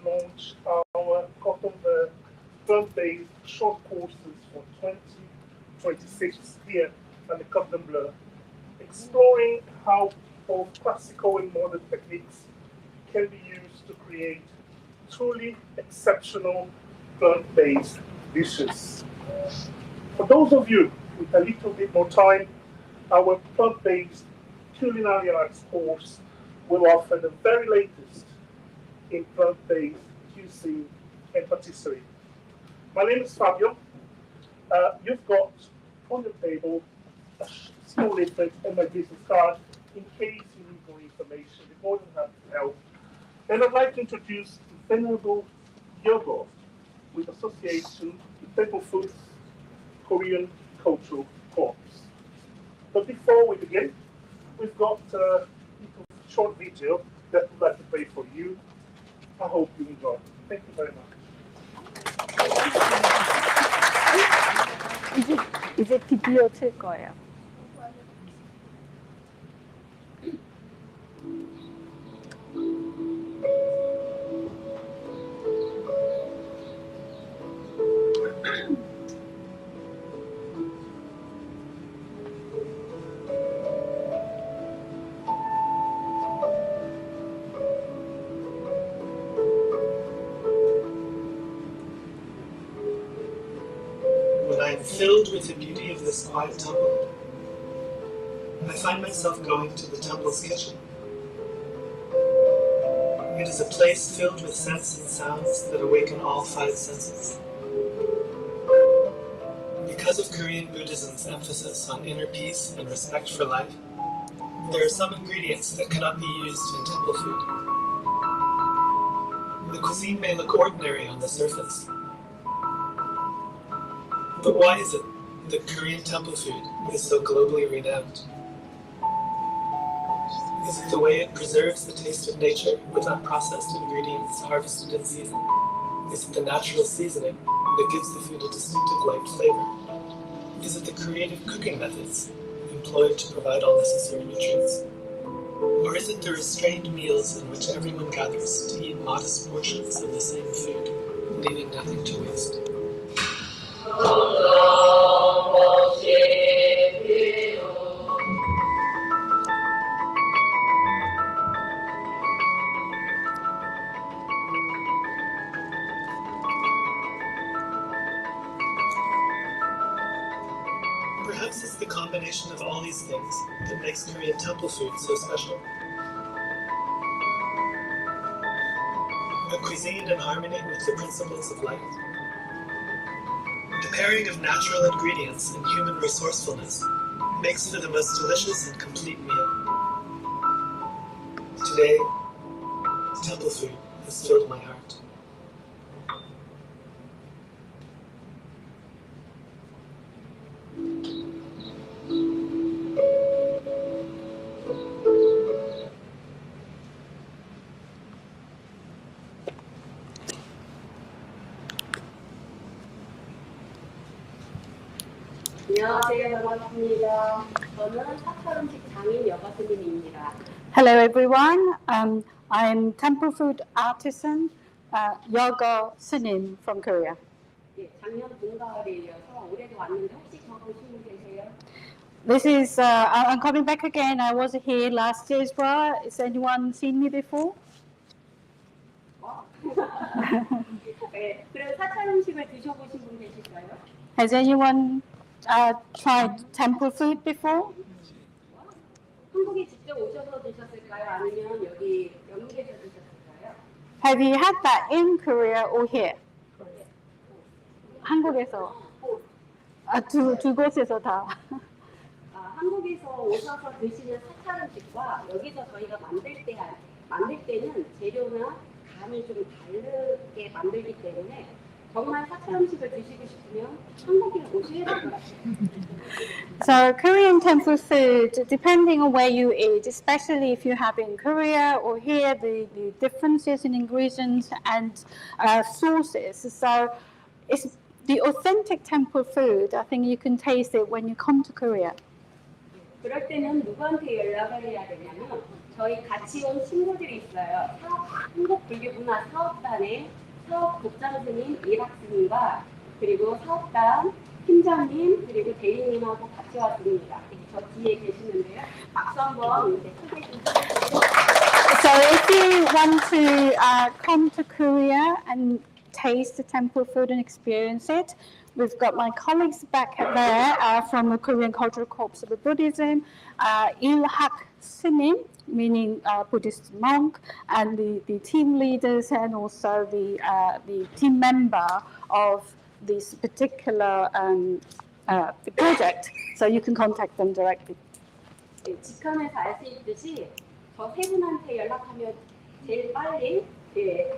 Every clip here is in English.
launched our Cordon plant-based short courses for 2026 here at the Cordon Bleu, exploring how both classical and modern techniques can be used to create truly exceptional plant-based dishes. For those of you with a little bit more time, our plant-based culinary arts course will offer the very latest in plant-based cuisine and patisserie. My name is Fabio. You've got on the table a small leaflet and my business card in case you need more information. We're more than happy to help. And I'd like to introduce Venerable Yeogeo with association with Temple Food's Korean Cultural Corps. But before we begin, we've got a short video that we'd like to play for you. I hope you enjoy. Thank you very much. 이제 비디오 틀 거예요. Filled with the beauty of this quiet temple, I find myself going to the temple's kitchen. It is a place filled with scents and sounds that awaken all five senses. Because of Korean Buddhism's emphasis on inner peace and respect for life, there are some ingredients that cannot be used in temple food. The cuisine may look ordinary on the surface, but why is it that Korean temple food is so globally renowned? Is it the way it preserves the taste of nature without processed ingredients harvested in season? Is it the natural seasoning that gives the food a distinctive light flavor? Is it the creative cooking methods employed to provide all necessary nutrients? Or is it the restrained meals in which everyone gathers to eat modest portions of the same food, leaving nothing to waste? Perhaps it's the combination of all these things that makes Korean temple food so special. A cuisine in harmony with the principles of life. The pairing of natural ingredients and human resourcefulness makes for the most delicious and complete meal. Today, temple food has filled my heart. 안녕하세요. 반갑습니다. 저는 사찰 음식 장인 여가 스님입니다. Hello everyone, I'm Temple Food Artisan, Yoga Sunim from Korea. 예, 작년 봄가을에 이어서 올해도 왔는데 혹시 저 보시고 계세요? This is, I'm coming back again. I was here last year as well. Has anyone seen me before? 네, 그럼 사찰 음식을 드셔보신 분 계실까요? Has anyone tried temple food before? 한국에 직접 오셔서 드셨을까요? 아니면 여기 영국에서 드셨을까요? Have you had that in Korea or here? 한국에서. 두 곳에서 다. 한국에서 오셔서 드시는 사찰 음식과 여기서 저희가 만들 때는 재료나 간을 좀 다르게 만들기 때문에 정말 사찰 음식을 드시고 싶으면 한국에 오셔야 될 것 같아요. So Korean temple food, depending on where you eat, especially if you have in Korea or here, the differences in ingredients and sauces. So it's the authentic temple food. I think you can taste it when you come to Korea. 그럴 때는 누구한테 연락을 해야 되냐면 저희 같이 온 친구들이 있어요. 한국불교문화사업단의 사업국장 스님 이락 스님과 그리고 사업단 팀장님 그리고 대리님하고 같이 왔습니다. 저 뒤에 계시는데요. 박수 한번 소개 좀 해주세요. So if you want to come to Korea and taste the temple food and experience it, we've got my colleagues back there from the Korean Cultural Corps of Buddhism, Ilhak Sinin, meaning Buddhist monk, and the team leaders and also the team member of this particular the project. So you can contact them directly. 네, 직함에서 알 수 있듯이 저 세 분한테 연락하면 제일 빨리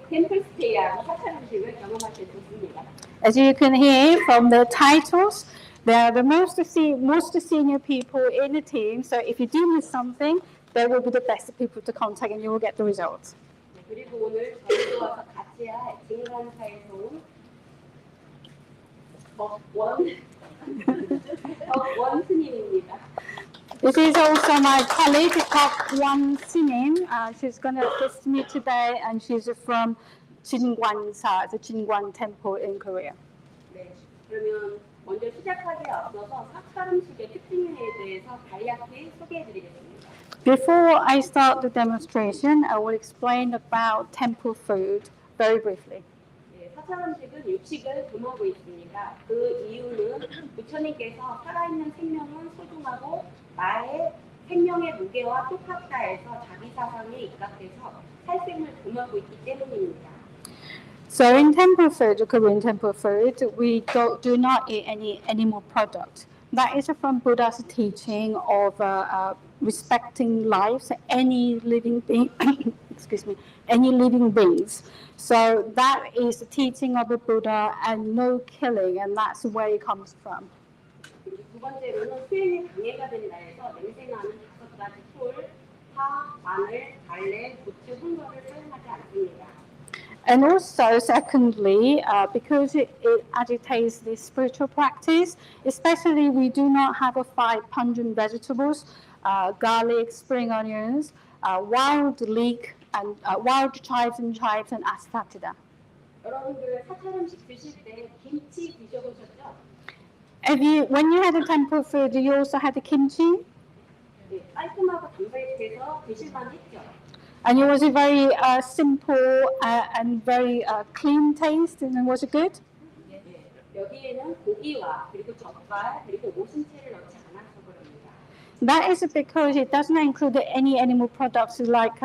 템플 스테이하고 사찰 음식을 경험할 수 있습니다. As you can hear from the titles, they are the most senior people in the team. So if you do miss something, they will be the best people to contact, and you will get the results. 네, 그리고 오늘 저희도 와서 같이 할 진간사에서 온 원 스님입니다. This is also my colleague, Kwon Sinin. She's going to assist me today, and she's from Geungnaksa, the Geungnaksa Temple in Korea. 네, 그러면 먼저 시작하기에 앞서서 사찰 음식의 특징에 대해서 간략히 소개해드리겠습니다. Before I start the demonstration, I will explain about temple food very briefly. 네, 사찰 음식은 육식을 금하고 있습니다. 그 이유는 부처님께서 살아있는 생명은 소중하고 나의 생명의 무게와 똑같다 해서 자기 사상에 입각해서 살생을 금하고 있기 때문입니다. So in temple food, the Korean temple food, we do not eat any animal product. That is from Buddha's teaching of respecting lives, any living being, excuse me, any living beings. So that is the teaching of the Buddha, and no killing, and that's where it comes from. 그리고 두 번째로는 수행이 방해가 된다 해서 냄새나는 5가지 풀, 파, 마늘, 달래, 고추, 흥거를 사용하지 않습니다. And also, secondly, because it agitates the spiritual practice, especially we do not have 5 pungent vegetables, garlic, spring onions, wild leek, and wild chives and asafoetida. 여러분들 사찰 음식 드실 때 김치 드셔보셨죠? When you had a temple food, you also had the kimchi? 네, 깔끔하고 담백해서 드실만 했죠. And it was a very simple and very clean taste, and was it good? 네, 여기에는 고기와 그리고 젓갈 그리고 오신채를 넣지 않아서 그럽니다. That is because it doesn't include any animal products like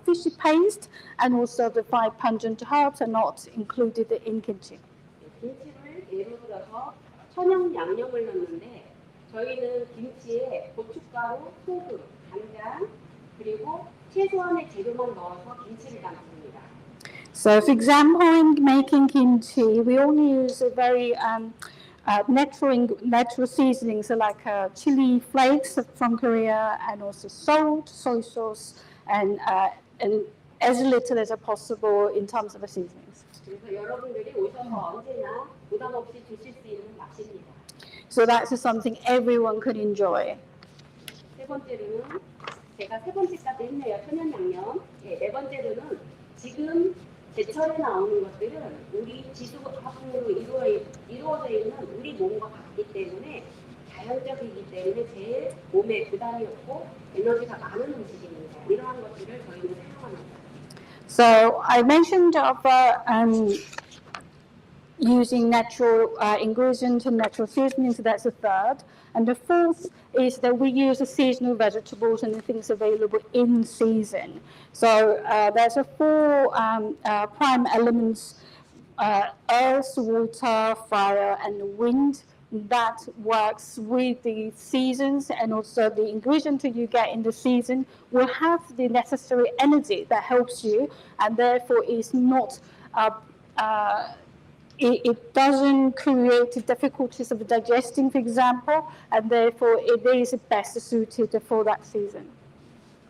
fish paste, and also the 5 pungent herbs are not included in kimchi. 김치를 예로 들어서 천연 양념을 넣는데 저희는 김치에 고춧가루, 소금, 간장 그리고 최소한의 재료만 넣어서 김치를 담습니다. So, for example, in making kimchi, we only use a very natural seasonings like chili flakes from Korea, and also salt, soy sauce, and as little as possible in terms of the seasonings. 그래서 여러분들이 오셔서 언제나 부담 없이 드실 수 있는 맛입니다. So that's something everyone could enjoy. 세 번째로는 제가 세 번째까지 했네요. 천연 양념. 네 번째로는 지금 제철에 나오는 것들은 우리 지수학으로 이루어져 있는 우리 몸과 같기 때문에 자연적이기 때문에 제일 몸에 부담이 없고 에너지가 많은 음식입니다. 이러한 것들을 저희는 사용합니다. So I mentioned of using natural ingredients and natural seasonings, so that's the third. And the fourth is that we use the seasonal vegetables and the things available in season. So there's 4 prime elements, earth, water, fire, and wind. That works with the seasons, and also the ingredient that you get in the season will have the necessary energy that helps you, and therefore is not it doesn't create difficulties of digesting, for example, and therefore it is best suited for that season.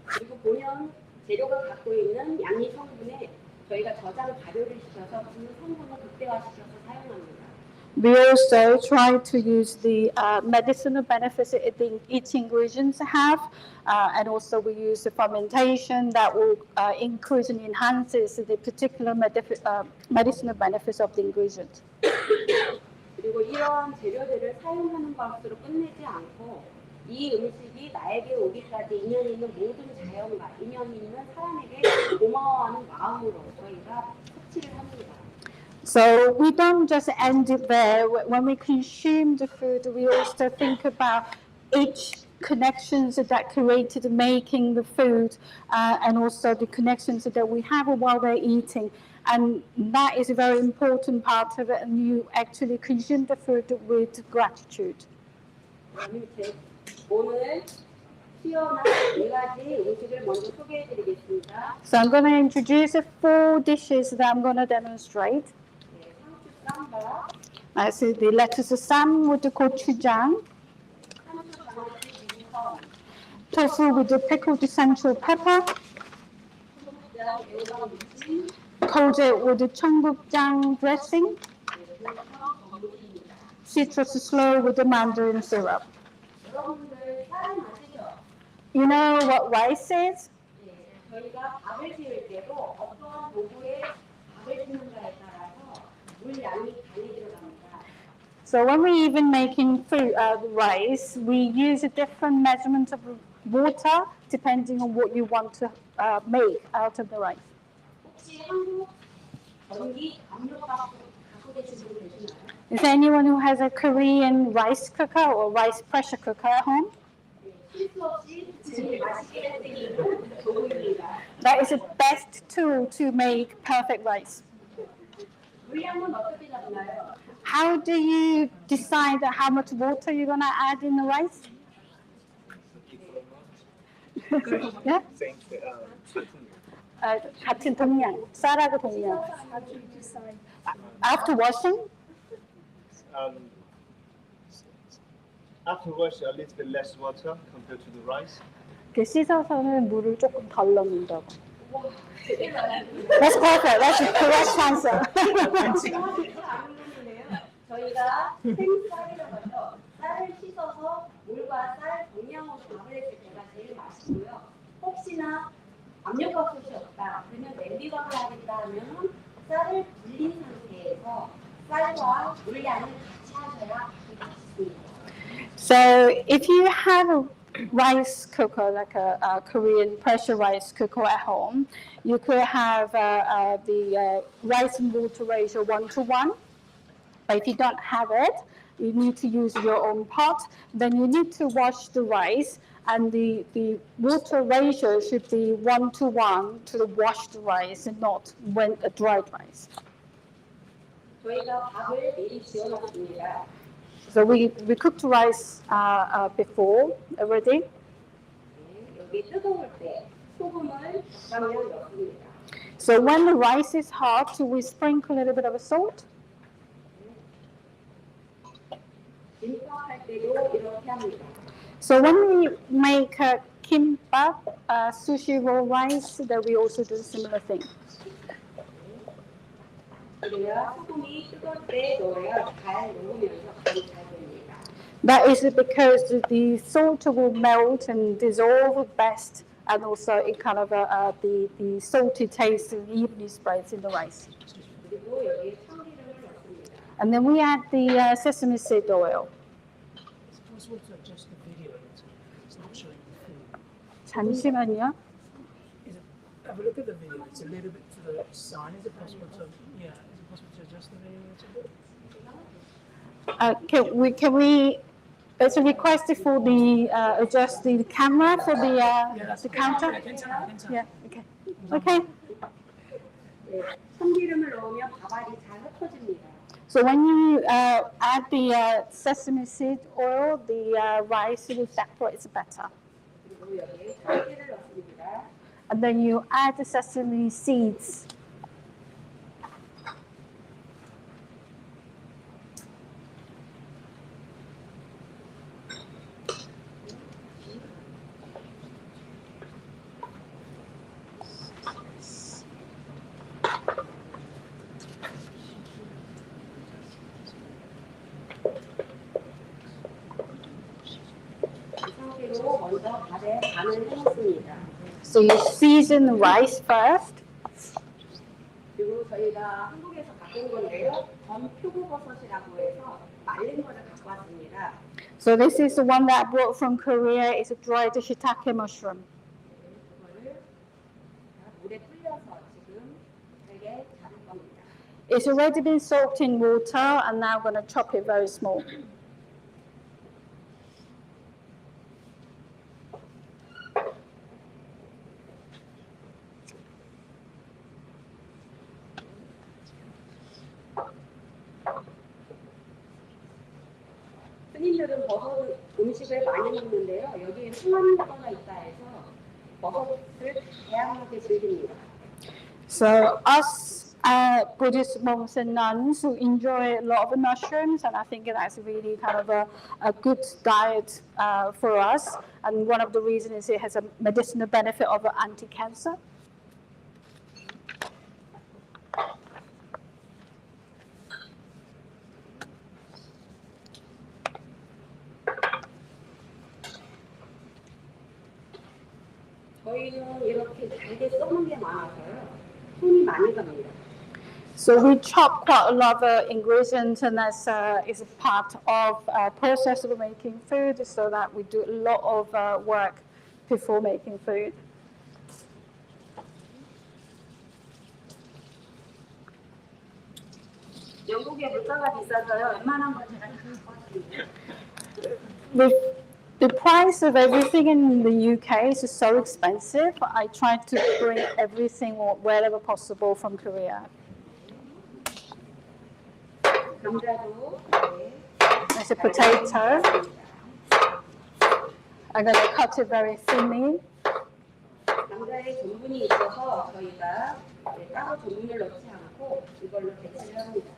그리고 보면 재료가 갖고 있는 양이 성분에 저희가 저장 발효를 시켜서 그 성분을 극대화시켜서 사용합니다. We also try to use the medicinal benefits that each ingredients have, and also we use the fermentation that will increase and enhances the particular medicinal benefits of the ingredient. 그리고 이런 재료들을 사용하는 것으로 끝내지 않고 이 음식이 나에게 오기까지 인연 있는 모든 자연과 인연 있는 사람에게 고마워하는 마음으로 저희가 섭취를 합니다. So we don't just end it there. When we consume the food, we also think about each connections that created making the food, and also the connections that we have while we're eating. And that is a very important part of it, and you actually consume the food with gratitude. 오늘 시원한 네 가지 음식을 먼저 소개해드리겠습니다. So I'm going to introduce 4 dishes that I'm going to demonstrate. 상추 쌈밥, So the lettuce 쌈 with the gochujang, 상추 장아찌 미니선, tofu with the pickled central pepper, 청국장 매운탕 무침, koje with the cheonggukjang dressing, citrus sloe with the mandarin syrup. 여러분들 쌀은 아시죠? You know what rice is? 저희가 밥을 지을 때도 어떠한 도구에 밥을 짓는가에 따라서 물 양이 많이 들어갑니다. So when we even making food, rice, we use a different measurement of water depending on what you want to make out of the rice. 혹시 한국 전기 압력밥 갖고 계신 분 계시나요? Is there anyone who has a Korean rice cooker or rice pressure cooker at home? 실수 없이 제일 맛있게 해드리는 도구입니다. That is the best tool to make perfect rice. 물량은 어떻게 잡나요? How do you decide how much water you're going to add in the rice? Yeah? 같은 동량, 쌀하고 동량. After washing? After washing, a little bit less water compared to the rice. 씻어서는 물을 조금 덜 넣는다고. That's perfect. That's the correct answer. 저희가 생쌀이라고 해서 쌀을 씻어서 물과 쌀 동량으로 밥을 했을 때가 제일 맛있고요. 혹시나 압력밥솥이 없다, 그러면 냄비밥을 하겠다 하면 쌀을 불린 상태에서 쌀과 물량을 같이 하셔야 맛있습니다. So if you have a rice cooker, like a Korean pressure rice cooker at home, you could have the rice and water ratio 1:1. But if you don't have it, you need to use your own pot. Then you need to wash the rice, and the water ratio should be 1:1 to the washed rice and not when a dried rice. 저희가 밥을 미리 지어놨습니다. So we cooked rice before already. 여기 뜨거울 때 소금을 적당량 넣습니다. So when the rice is hot, we sprinkle a little bit of salt. 김밥 할 때도 이렇게 합니다. So when we make kimbap, sushi roll rice, then we also do a similar thing. 그래야 소금이 뜨거울 때 넣어야 잘 녹으면서 간이 잘 됩니다. That is because the salt will melt and dissolve best, and also it kind of the salty taste evenly spreads in the rice. 그리고 여기에 참기름을 넣습니다. And then we add the sesame seed oil. It's possible to adjust the video. It's not showing the food. 잠시만요. Have a look at the video. It's a little bit to the side. Is it possible to? Yeah. Is it possible to adjust the video a bit? Can we? It's a request for the adjust the camera for the counter. 괜찮아. Yeah. Okay. Okay. 네, 참기름을 넣으면 밥알이 잘 흩어집니다. So when you add the sesame seed oil, the rice will separate better. 그리고 여기에 참기를 넣습니다. And then you add the sesame seeds. 계량을 해놓습니다. So you season rice first. 그리고 저희가 한국에서 갖고 온 건데요. 표고버섯이라고 해서 말린 거를 갖고 왔습니다. So this is the one that I brought from Korea. It's a dried shiitake mushroom. 그거를 물에 불려서 지금 되게 자를 겁니다. It's already been soaked in water, and now I'm going to chop it very small. 스님들은 버섯 음식을 많이 먹는데요. 여기에 홍합거나 있다 해서 버섯을 다양하게 즐깁니다. So us Buddhist monks and nuns who enjoy a lot of the mushrooms, and I think that's really kind of a good diet for us. And one of the reasons is it has a medicinal benefit of anti-cancer. 저희는 이렇게 잘게 썰는 게 많아서요. 손이 많이 갑니다. So we chop quite a lot of ingredients, and that's is a part of process of making food, so that we do a lot of work before making food. 영국의 물가가 비싸서요. 웬만한 건 제가 다 갖고 왔습니다. The price of everything in the UK is so expensive. I try to bring everything wherever possible from Korea. 감자도 There's a potato. I'm going to cut it very thinly. 감자에 전분이 있어서 저희가 따로 전분을 넣지 않고 이걸로 배치를 합니다.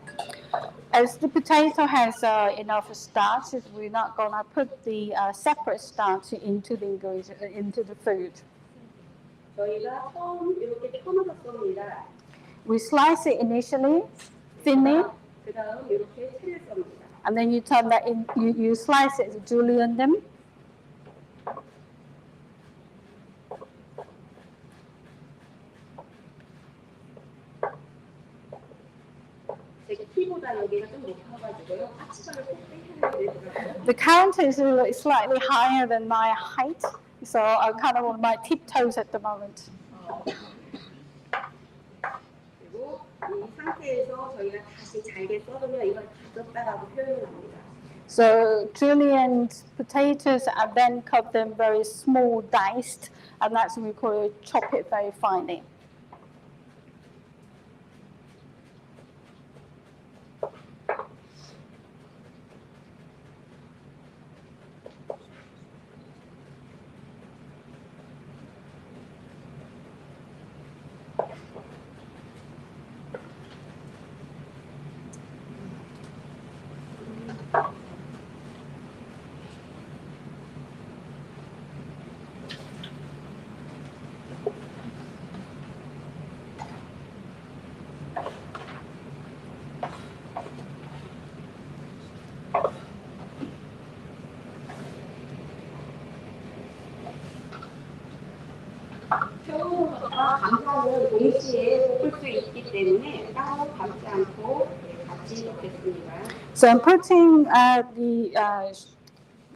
As the potato has enough starch, we're not going to put the separate starch into the ingredient, into the food. 저희가 처음 이렇게 편으로 썹니다. We slice it initially, thinly, 그다음 이렇게 채를 썹니다. and then you turn that in. You slice it julienne them. The counter is slightly higher than my height, so I'm kind of on my tiptoes at the moment. 그리고 이 상태에서 저희가 다시 잘게 썰으면 이걸 다졌다라고 표현을 합니다. So julienne potatoes, and then cut them very small, diced, and that's what we call it, chop it very finely. 표고버섯과 감자는 동시에 볶을 수 있기 때문에 따로 감지 않고 같이 볶겠습니다. So I'm putting the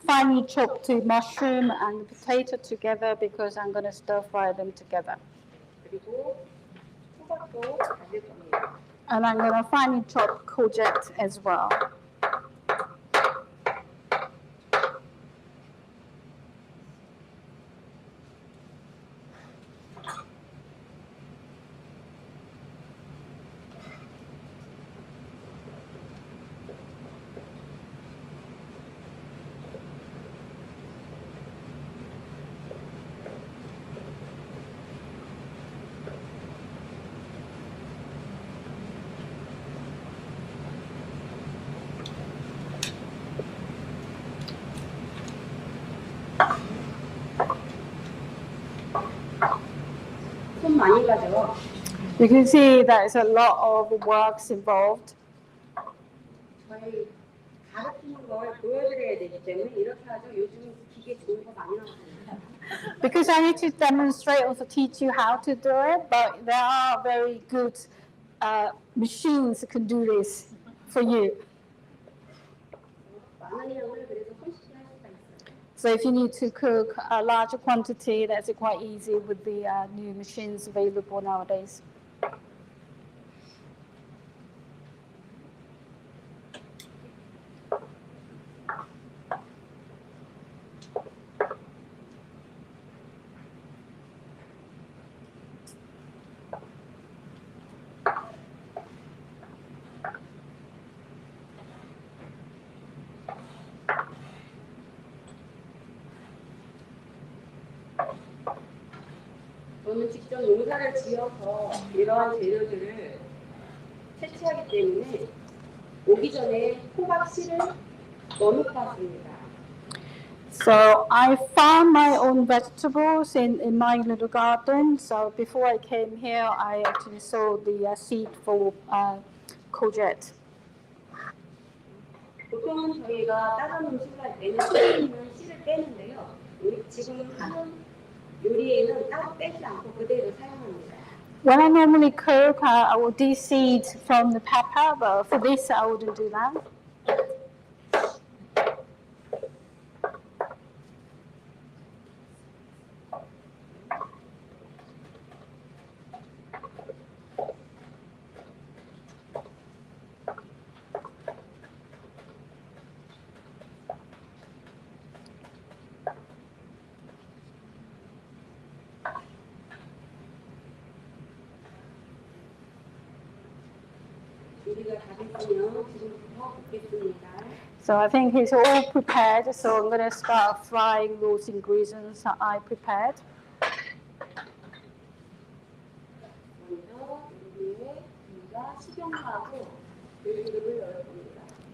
finely chopped mushroom and the potato together because I'm going to stir fry them together. 그리고 호박도 다질 겁니다. And I'm going to finely chop courgette as well. 손 많이 가죠. You can see there's a lot of works involved. 저희 가르치는 걸 보여드려야 되기 때문에 이렇게 하죠. 요즘 기계 좋은 거 많이 나왔습니다. Because I need to demonstrate, also teach you how to do it, but there are very good machines that can do this for you. 많은 양을 그래서 손쉽게 할 수가 있어요. So if you need to cook a larger quantity, that's quite easy with the new machines available nowadays. 저는 직접 농사를 지어서 이러한 재료들을 채취하기 때문에 오기 전에 호박 씨를 넣어놓고 왔습니다. So I farm my own vegetables in my little garden. So before I came here, I actually sowed the seed for courgette. 보통은 저희가 다른 음식을 할 때는 씨는 씨를 빼는데요. 지금 하는 요리에는 따로 빼지 않고 그대로 사용합니다. When I normally cook, I will de-seed from the pepper, but for this I wouldn't do that. So I think it's all prepared, so I'm going to start frying those ingredients that I prepared.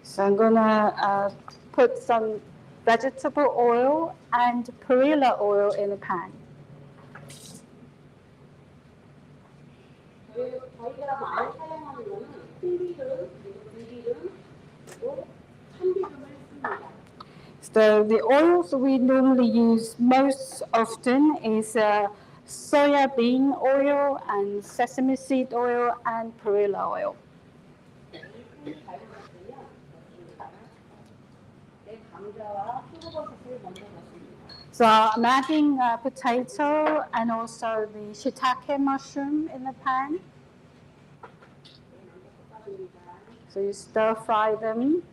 So I'm going to put some vegetable oil and perilla oil in the pan. 저희가 많이 사용하는 거는 콩기름, 들기름, 그리고 참기름을 씁니다. So the oils we normally use most often is soya bean oil and sesame seed oil and perilla oil. So I'm adding potato and also the shiitake mushroom in the pan. So you stir fry them.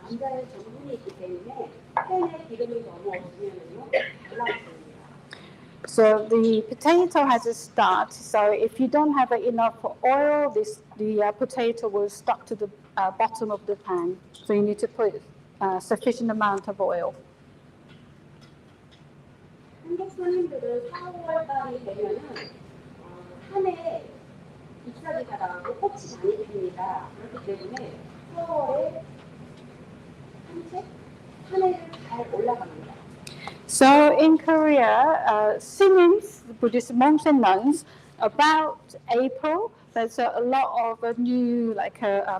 감자에 전분이 있기 때문에 팬에 기름이 너무 없으면요 달라붙습니다. So the potato has a start. So if you don't have enough oil, the potato will stuck to the bottom of the pan. So you need to put sufficient amount of oil. 한국 손님들은 4월 달이 되면은 산에 잎사귀가 나오고 꽃이 많이 핍니다. 그렇기 때문에 4월에 산에를 잘 올라갑니다. So in Korea, since the Buddhist monks and nuns, about April, there's a lot of new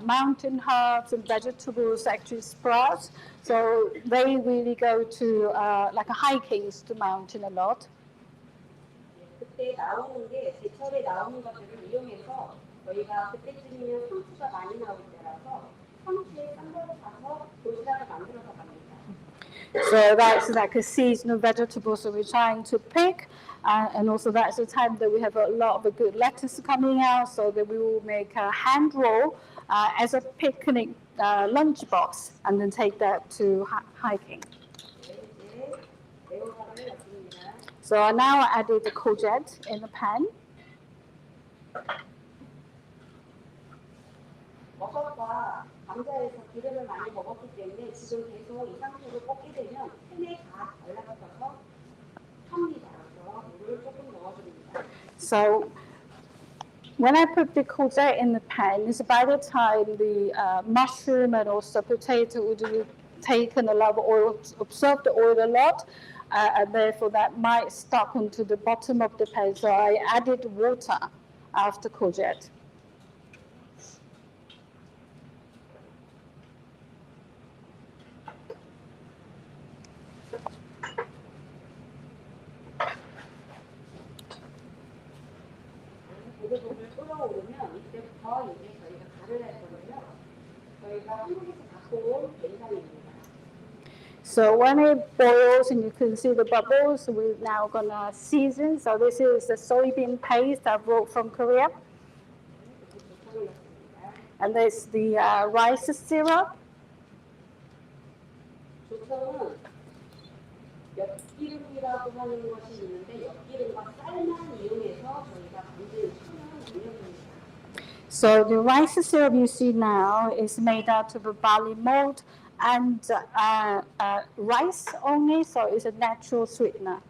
mountain herbs and vegetables actually sprout. So they really go to hiking to the mountain a lot. 그때 나오는 게 제철에 나오는 것들을 이용해서 저희가 그때쯤이면 상추가 많이 나올 때라서 상추에 싼 거를 사서 도시락을 만들어서 갑니다. So that's like a seasonal vegetables that we're trying to pick, and also that's the time that we have a lot of good lettuce coming out, so that we will make a hand roll as a picnic lunchbox, and then take that to hiking. So now I added the courgette in the pan. 버섯과 감자에서 기름을 많이 먹었기 때문에 지금 계속 이 상태로 볶게 되면 팬에 다 달라붙어서 탑니다. 그래서 물을 조금 넣어줍니다. So when I put the courgette in the pan, it's by the time the mushroom and also potato would have taken a lot of oil, absorbed the oil a lot, and therefore that might stuck onto the bottom of the pan. So I added water after courgette. 이때부터 이제 저희가 간을 할 건데요. 저희가 한국에서 갖고 온 된장입니다. So when it boils and you can see the bubbles, we're now gonna season. So this is the soybean paste I brought from Korea. And there's the rice syrup. 조청은 엿기름이라고 하는 것이 있는데 엿기름과 쌀만 이용해서 저희가 만든 천연 양념입니다. So the rice syrup you see now is made out of a barley malt and rice only, so it's a natural sweetener.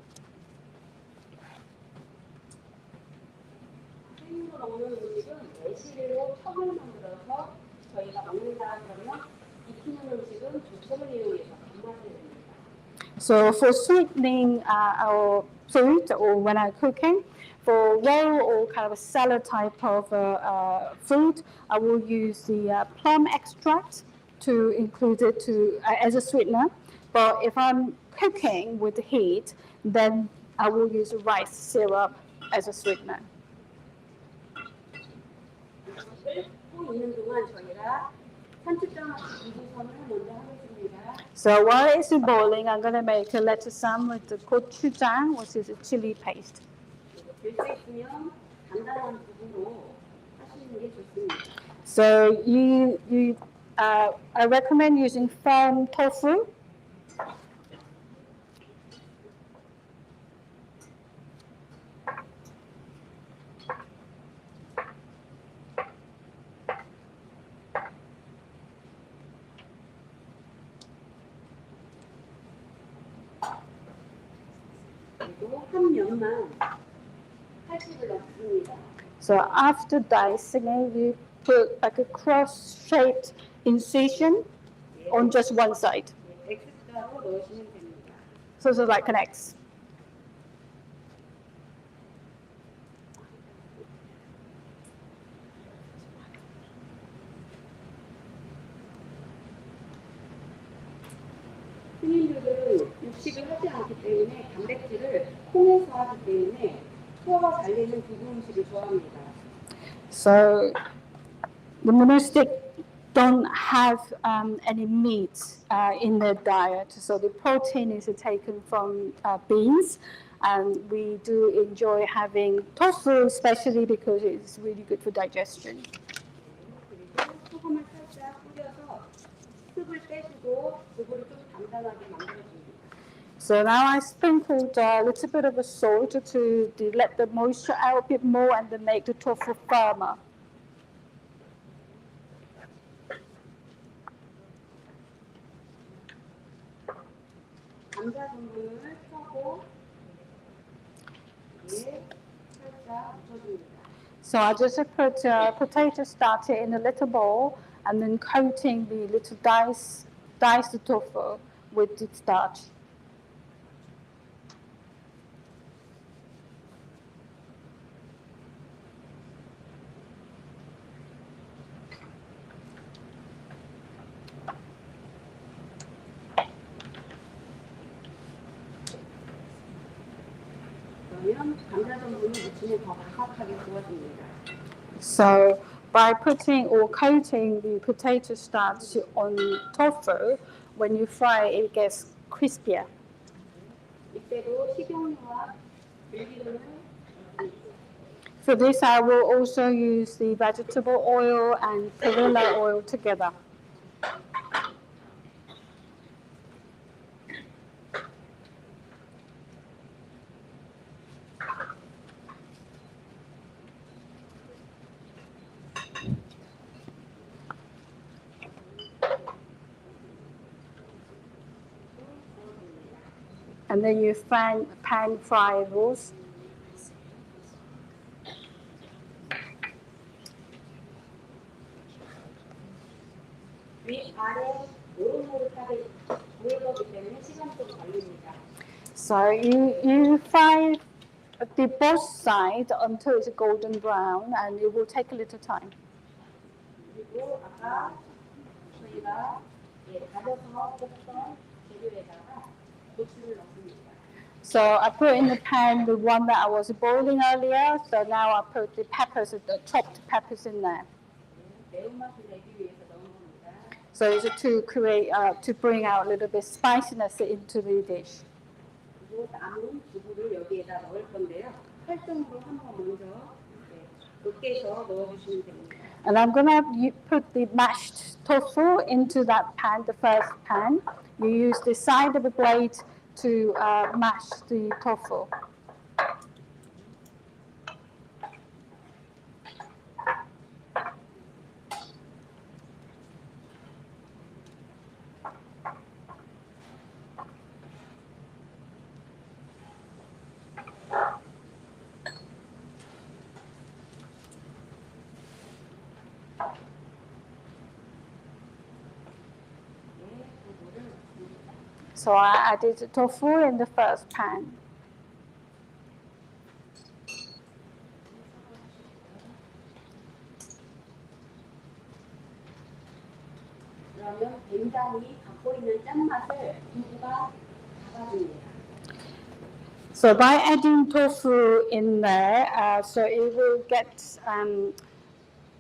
생으로 먹는 음식은 매실로 첨을 만들어서 저희가 먹는다 그러면 익히는 음식은 조청을 이용해서 단맛을 냅니다. So for sweetening our food or when I'm cooking, for raw or kind of a salad type of food, I will use the plum extract to include it as a sweetener. But if I'm cooking with the heat, then I will use rice syrup as a sweetener. 끓고 있는 동안 저희가 산뜻장 이부선을 먼저 하겠습니다. So while it's boiling, I'm going to make a lettuce with the gochujang, which is a chili paste. 될 수 있으면 간단한 부분으로 하시는 게 좋습니다. So I recommend using firm tofu. 그리고 한 면만 칼집을 넣습니다. So after dicing it, you put like a cross-shaped incision on just one side. X자로 넣으시면 됩니다. So it's like an X. 스님들은 육식을 하지 않기 때문에 단백질을 콩에서 하기 때문에 소화가 잘 되는 두부 음식을 좋아합니다. So the monastic don't have any meat in their diet. So the protein is taken from beans. And we do enjoy having tofu, especially because it's really good for digestion. 그리고 소금을 살짝 뿌려서 습을 빼주고 두부를 좀 단단하게 만들어줍니다. So now I sprinkled a little bit of a salt to let the moisture out a bit more and then make the tofu firmer. 감자 전분을 펴고 위에 살짝 묻혀줍니다. So I just put potato starter in a little bowl and then coating the little diced tofu with the starch. 그러면 감자 전분을 묻히면 더 바삭하게 구워집니다. So by putting or coating the potato starch on tofu, when you fry it, it gets crispier. 이때도 식용유와 들기름을 For this, I will also use the vegetable oil and perilla oil together. And then you pan fry those. 위아래 노릇노릇하게 구울 거기 때문에 시간 좀 걸립니다. So you fry the both sides until it's golden brown, and it will take a little time. 그리고 아까 저희가 다져서 볶던 재료에다가 고추를 넣습니다. So I put in the pan the one that I was boiling earlier. So now I put the peppers, the chopped peppers in there. 매운맛을 내기 위해서 넣은 겁니다. So it's to create, to bring out a little bit spiciness into the dish. 그리고 남은 두부를 여기에다 넣을 건데요. 칼등으로 한번 먼저 으깨서 넣어주시면 됩니다. And I'm going to put the mashed tofu into that pan, the first pan. You use the side of the blade to mash the tofu. So I added the tofu in the first pan. 그러면 된장이 갖고 있는 짠맛을 두부가 잡아줍니다. So by adding tofu in there, so it will get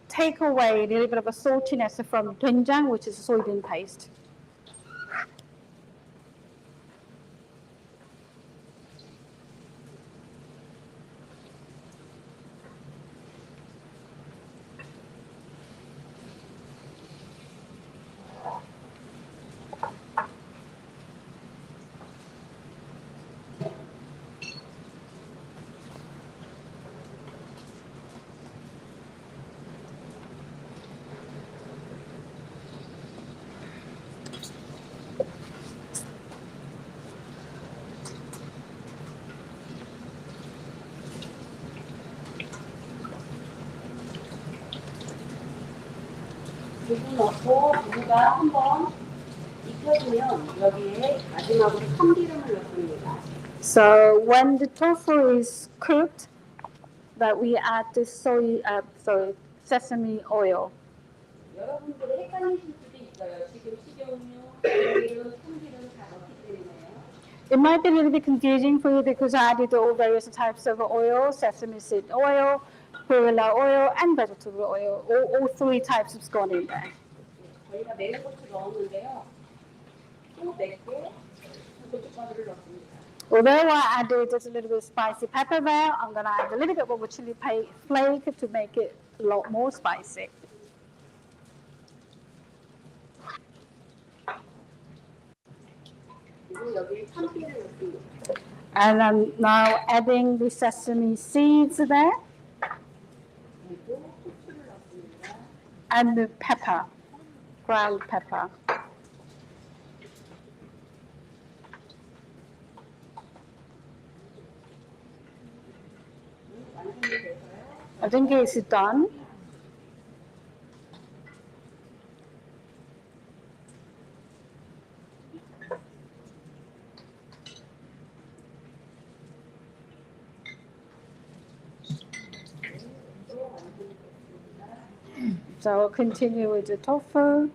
take away a little bit of a saltiness from doenjang, which is soybean paste. 두부 넣고 두부가 한번 익혀지면 여기에 마지막으로 참기름을 넣습니다. So when the tofu is cooked, that we add the sesame oil. 여러분들이 헷갈리실 수도 있어요. 지금 식용유, 들기름, 참기름 다 넣기 때문에요. It might be a little bit confusing for you because I added all various types of oil, sesame seed oil, perilla oil, and vegetable oil. All three types have gone in there. 저희가 매운 고추 넣었는데요. 또 맵게 고춧가루를 넣습니다. Although I added just a little bit of spicy pepper there, I'm going to add a little bit more chili flake to make it a lot more spicy. 그리고 여기에 참기름을 넣습니다. And I'm now adding the sesame seeds there 그리고 후추를 넣습니다. and the pepper, ground pepper. 완성이 돼서요. I think it's done. So I'll continue with the tofu.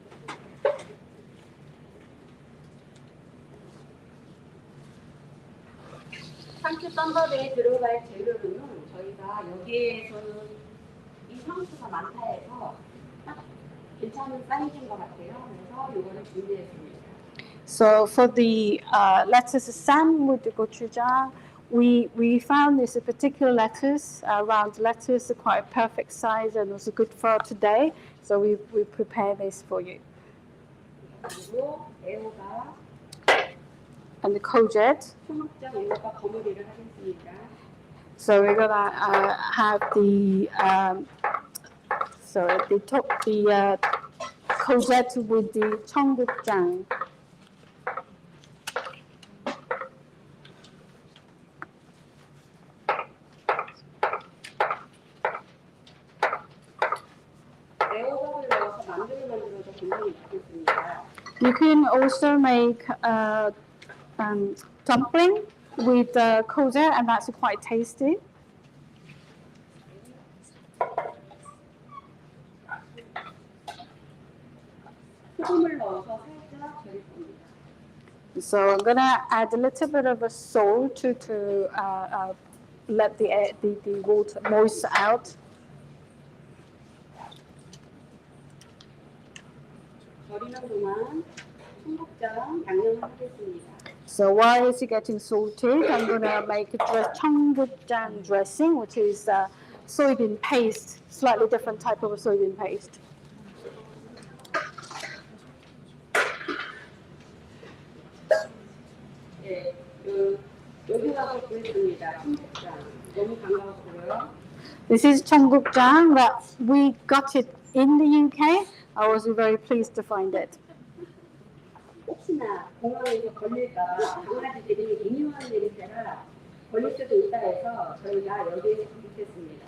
상추 쌈밥에 들어갈 재료로는 저희가 여기에서는 이 상추가 많다 해서 딱 괜찮은 사이즈인 것 같아요. 그래서 이거를 준비했습니다. So for the lettuce sam with the gochujang, we found this a particular lettuce, round lettuce, quite a perfect size and was good for today. So we prepare this for you. 그리고 애호가 And the courgette. 초목장 애호가 버무리를 하겠습니다. So we're gonna have the courgette with the cheonggukjang. 애호박을 넣어서 만두를 만들어서 굉장히 맛있습니다. You can also make dumpling with courgette, and that's quite tasty. 소금을 넣어서 살짝 절일 겁니다. So I'm gonna add a little bit of a salt to let the water moist out. 절이는 동안 청국장 양념을 하겠습니다. So while it's getting salted, I'm gonna make a 청국장 dressing, which is soybean paste, slightly different type of soybean paste. 예, 여기 가서 구했습니다. 청국장 너무 반가웠고요. This is 청국장 that we got it in the UK. I was very pleased to find it. 혹시나 공항에서 걸릴까 강아지들이 미묘한 냄새라 걸릴 수도 있다 해서 저희가 여기에서 구입했습니다.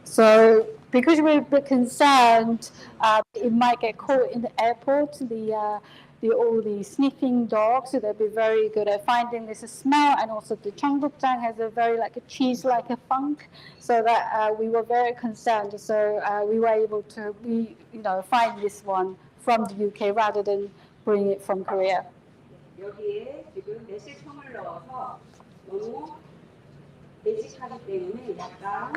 So because we're a bit concerned, it might get caught in the airport. All the sniffing dogs, so they'll be very good at finding this smell, and also the 청국장 has a very like a cheese-like a funk, so that we were very concerned. So we were able to find this one from the UK rather than bring it from Korea. 여기에 지금 매실청을 넣어서 너무 매직하기 때문에 약간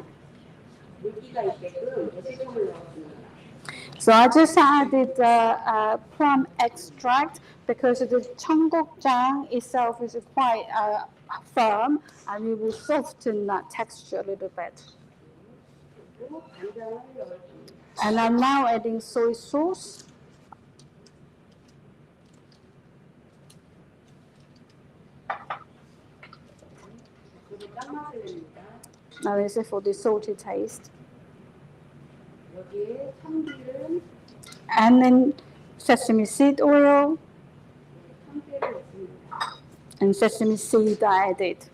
물기가 있게끔 매실청을 넣었습니다. So I just added plum extract because the 청국장 itself is quite firm, and it will soften that texture a little bit. 그리고 간장을 넣었습니다. And I'm now adding soy sauce. 그리고 짠맛을 냅니다. Now this is for the salty taste. 여기에 참기름, And then sesame seed oil 참깨를 넣습니다. and sesame seed I added.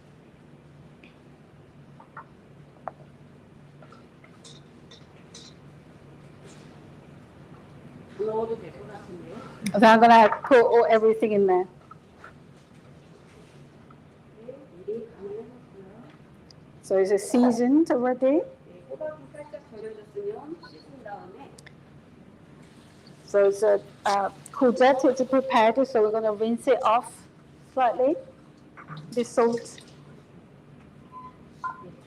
넣어도 될 것 같은데요. So I'm gonna put everything in there. 미리 간을 해놨고요. So it's seasoned already. 호박이 살짝 절여졌으면 씻은 다음에 So it's courgette is prepared, so we're gonna rinse it off slightly. The salt.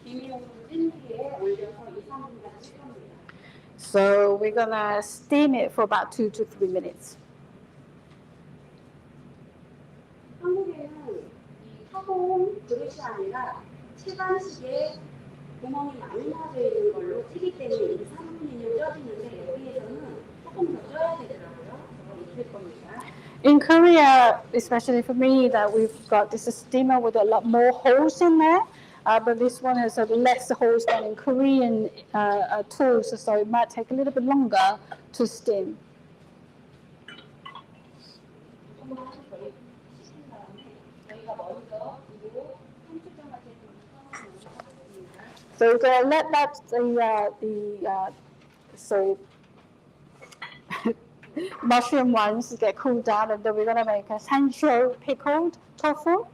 비닐로 찐 뒤에 올려서 2-3분간 찔 겁니다. So we're gonna steam it for about 2 to 3 minutes. 한국에는 이 화공 그릇이 아니라 칠간식에 구멍이 많이 나져 있는 걸로 튀기 때문에 2-3분이면 쪄지는데 여기에서는 조금 더 쪄야 되더라고요. 그거 익힐 겁니다. In Korea, especially for me, that we've got this steamer with a lot more holes in there, but this one has less holes than in Korean tools, so it might take a little bit longer to steam. 씻은 다음에 저희가 먼저 그리고 참치장 같은 거 넣어주겠습니다. So we're gonna let that mushroom ones get cooled down, and then we're gonna make a sancho pickled tofu.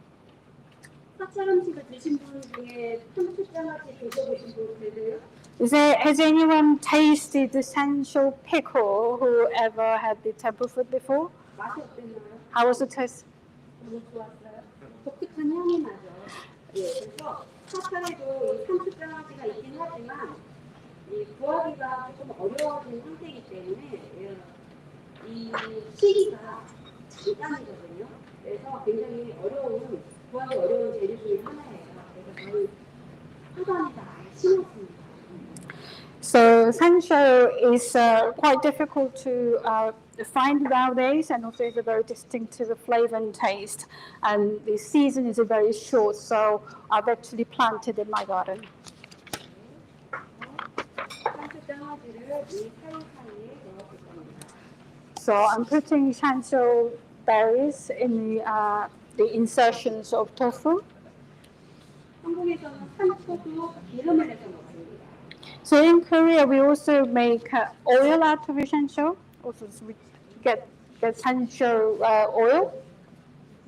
사찰 음식을 드신 분 중에 참치장 같이 드셔보신 분 계세요? Has anyone tasted the sancho pickle? Whoever had the temple food before? 맛이 어땠나요? How was the taste? 너무 좋았어요. 독특한 향이 나죠. 예, 그래서 사찰에도 이 참치장아찌가 있긴 하지만 이 구하기가 조금 어려워진 상태이기 때문에 이 시기가 잠깐이거든요. 그래서 굉장히 구하기 어려운 재료 중에 하나예요. 그래서 저희 사람이 다 심었습니다. So sancho is quite difficult to find nowadays, and also it's a very distinctive flavor and taste. And the season is very short, so I've actually planted in my garden. 참치장아찌를 이 사이사이에 넣어줄 겁니다. So I'm putting sancho berries in the insertions of tofu. 한국에서는 산초도 기름을 내서 먹습니다. So in Korea, we also make oil out of sancho. Also, we get sancho oil.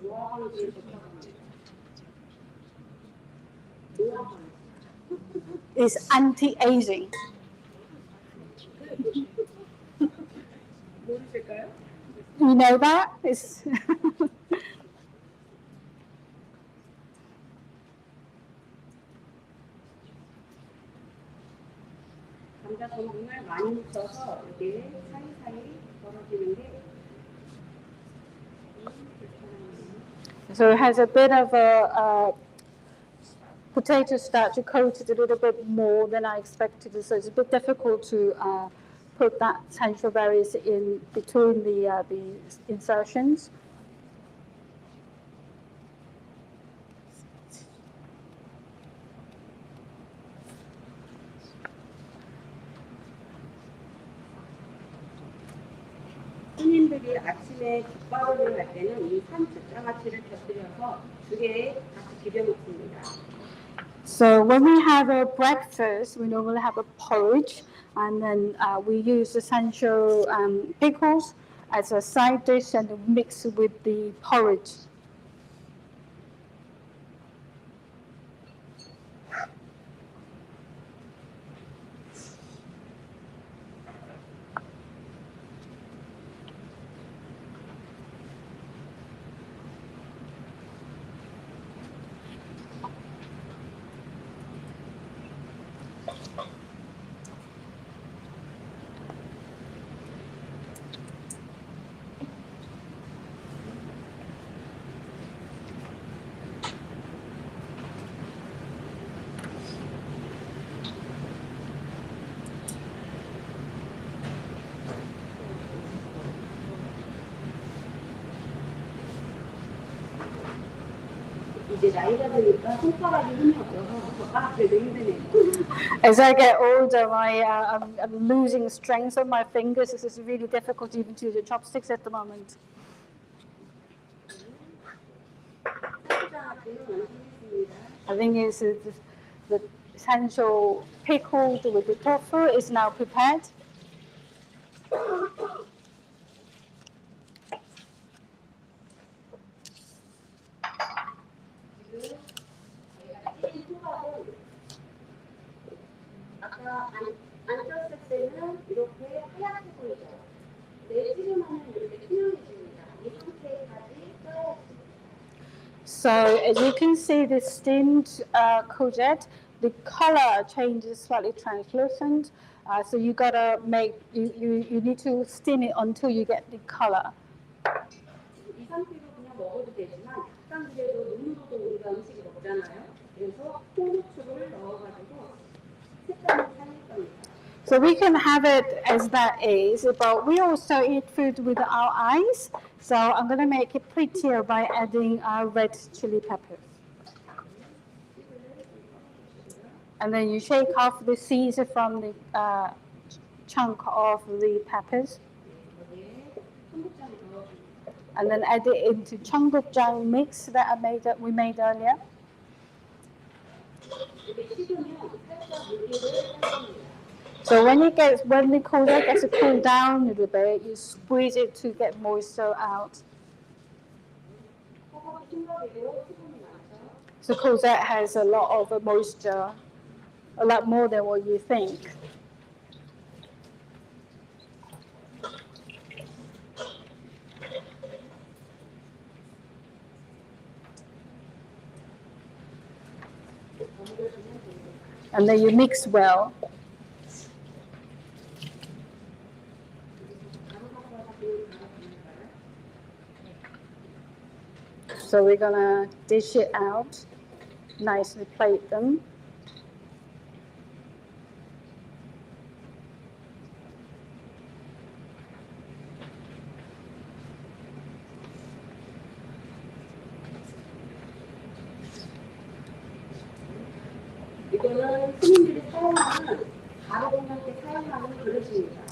노화관을 좋다고 합니다. 노화관. It's anti-aging. 모르실까요? You know that? It's 감자 전분을 많이 묻혀서 여기에 사이사이 덜어주는 게 So it has a bit of a potato starch coated a little bit more than I expected. So it's a bit difficult to put that essential berries in between the insertions. 손님들이 아침에 국밥을 할 때는 이 산뜻장아찌를 곁들여서 두 개 같이 비벼 먹습니다. So when we have a breakfast, we normally have a porridge, and then we use essential pickles as a side dish and mix with the porridge. 이제 나이가 드니까 손가락이 힘이 없어서 젓가락질도 힘드네요. As I get older, I'm losing strength on my fingers. This is really difficult even to use the chopsticks at the moment. I think it's the essential pickled with the tofu is now prepared. 아까 안 쪘을 때는 이렇게 하얗게 보이죠. 내 찌르면은 이렇게 투명해집니다. 이 상태까지 쪄야지. So as you can see, the steamed courgette, the color changes slightly translucent. So you gotta you need to steam it until you get the color. 이 상태로 그냥 먹어도 되지만 약간 그래도 눈으로도 우리가 음식을 먹잖아요. 그래서 홍고추를 넣어가지고 색감을 살릴 겁니다. So we can have it as that is, but we also eat food with our eyes. So I'm going to make it prettier by adding red chili peppers. And then you shake off the seeds from the chunk of the peppers. And then add it into 청국장 mix that we made earlier. So when the courgette gets to cool down a little bit, you squeeze it to get moisture out. So courgette has a lot of moisture, a lot more than what you think. And then you mix well. So we're gonna dish it out, nicely plate them. 이거는 스님들이 사용하는 바로 공양 때 사용하는 그릇입니다.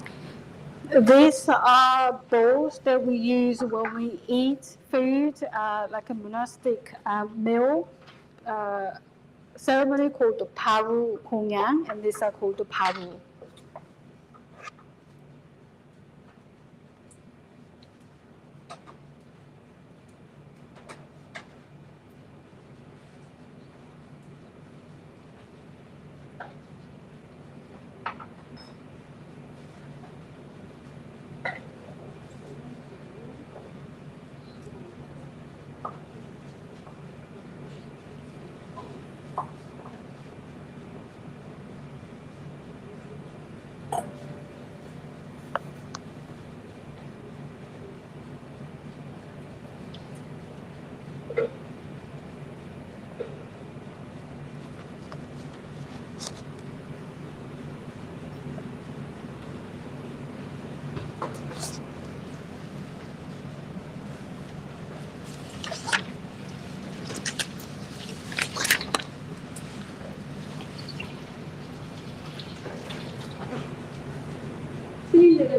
These are bowls that we use when we eat food, like a monastic meal ceremony called the paru 공양, and these are called the paru.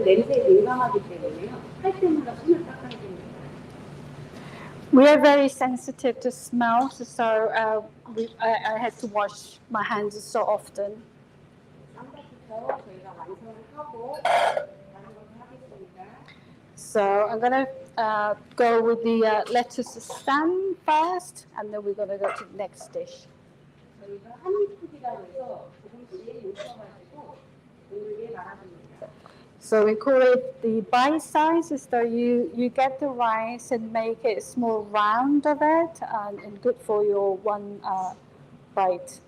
냄새에 민감하기 때문에요. 할 때마다 손을 닦아야 됩니다. We are very sensitive to smells, so I had to wash my hands so often. 쌈밥부터 저희가 완성을 하고 가도록 하겠습니다. So I'm going to go with the lettuce stand first, and then we're going to go to the next dish. 저희가 한입 크기라고 해서 조금씩 묻혀가지고 물에 말아줍니다. So we call it the bite size, so you get the rice and make it a small round of it, and good for your one bite.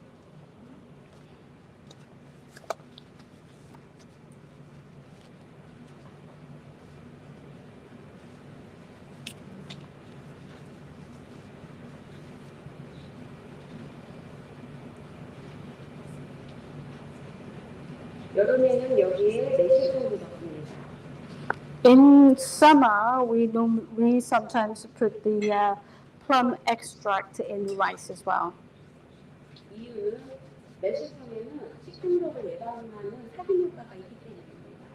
여름에는 여기에 매실청도 넣습니다. In summer, we sometimes put the plum extract in the rice as well. 이유는 매실청에는 식중독을 예방하는 살균 효과가 있기 때문입니다.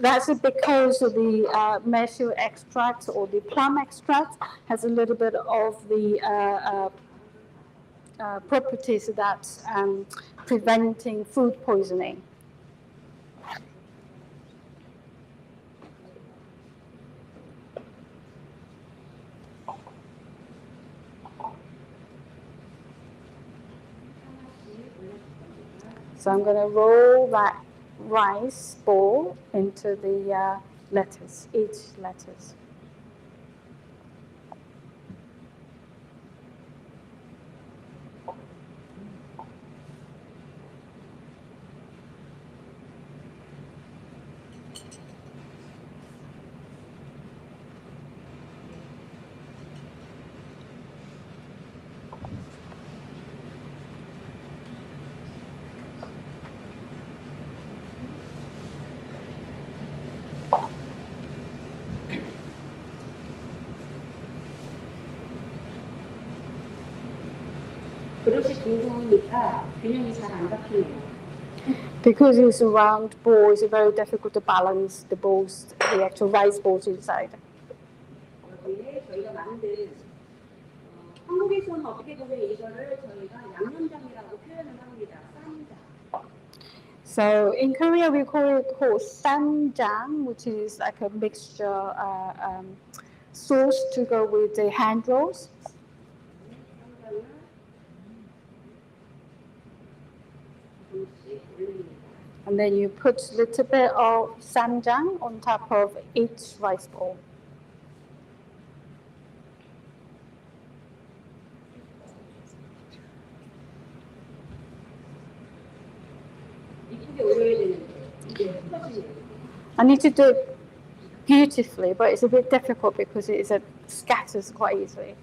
That's because the meshel extract or the plum extract has a little bit of the properties that preventing food poisoning. So I'm going to roll that rice ball into the lettuce, each lettuce. 그릇이 둥둥하니까 균형이 잘 안 잡히네요. Because it's a round ball, it's very difficult to balance the balls, the actual rice balls inside. 여기에 저희가 만든 한국에서는 어떻게 보면 이거를 저희가 양념장이라고 표현을 합니다. 쌈장. So in Korea we call it samjang, which is like a mixture sauce to go with the hand rolls. And then you put a little bit of samjang on top of each rice ball. 이쁘게 올려야 되는데 이게 흩어지네요. I need to do it beautifully, but it's a bit difficult because it scatters quite easily.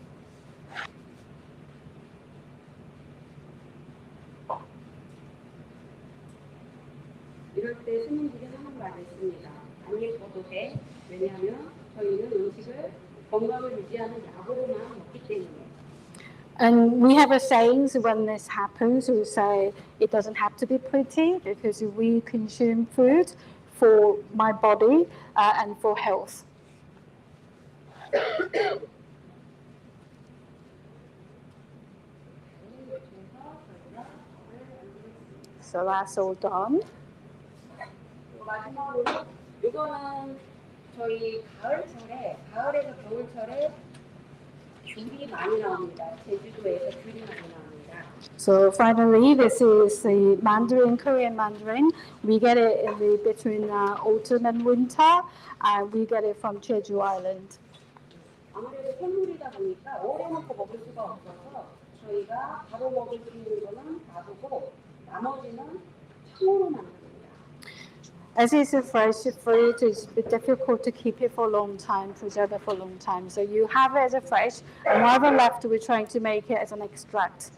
이럴 때 스님들이 하는 말이 있습니다. 안 예뻐도 돼. 왜냐하면 저희는 음식을 건강을 유지하는 약으로만 먹기 때문에. And we have a saying when this happens, we say it doesn't have to be pretty because we consume food for my body and for health. So that's all done. 마지막으로 이거는 저희 가을에서 겨울철에 귤이 많이 나옵니다. 제주도에서 귤이 많이 나옵니다. So finally, this is the Mandarin, Korean Mandarin. We get it between autumn and winter, and we get it from Jeju Island. 아무래도 생물이다 보니까 오래 놓고 먹을 수가 없어서 저희가 바로 먹을 수 있는 거는 놔두고 나머지는 청으로 만듭니다. As it's a fresh fruit, it's a bit difficult to keep it for a long time, preserve it for a long time. So you have it as a fresh, and whatever left, we're trying to make it as an extract.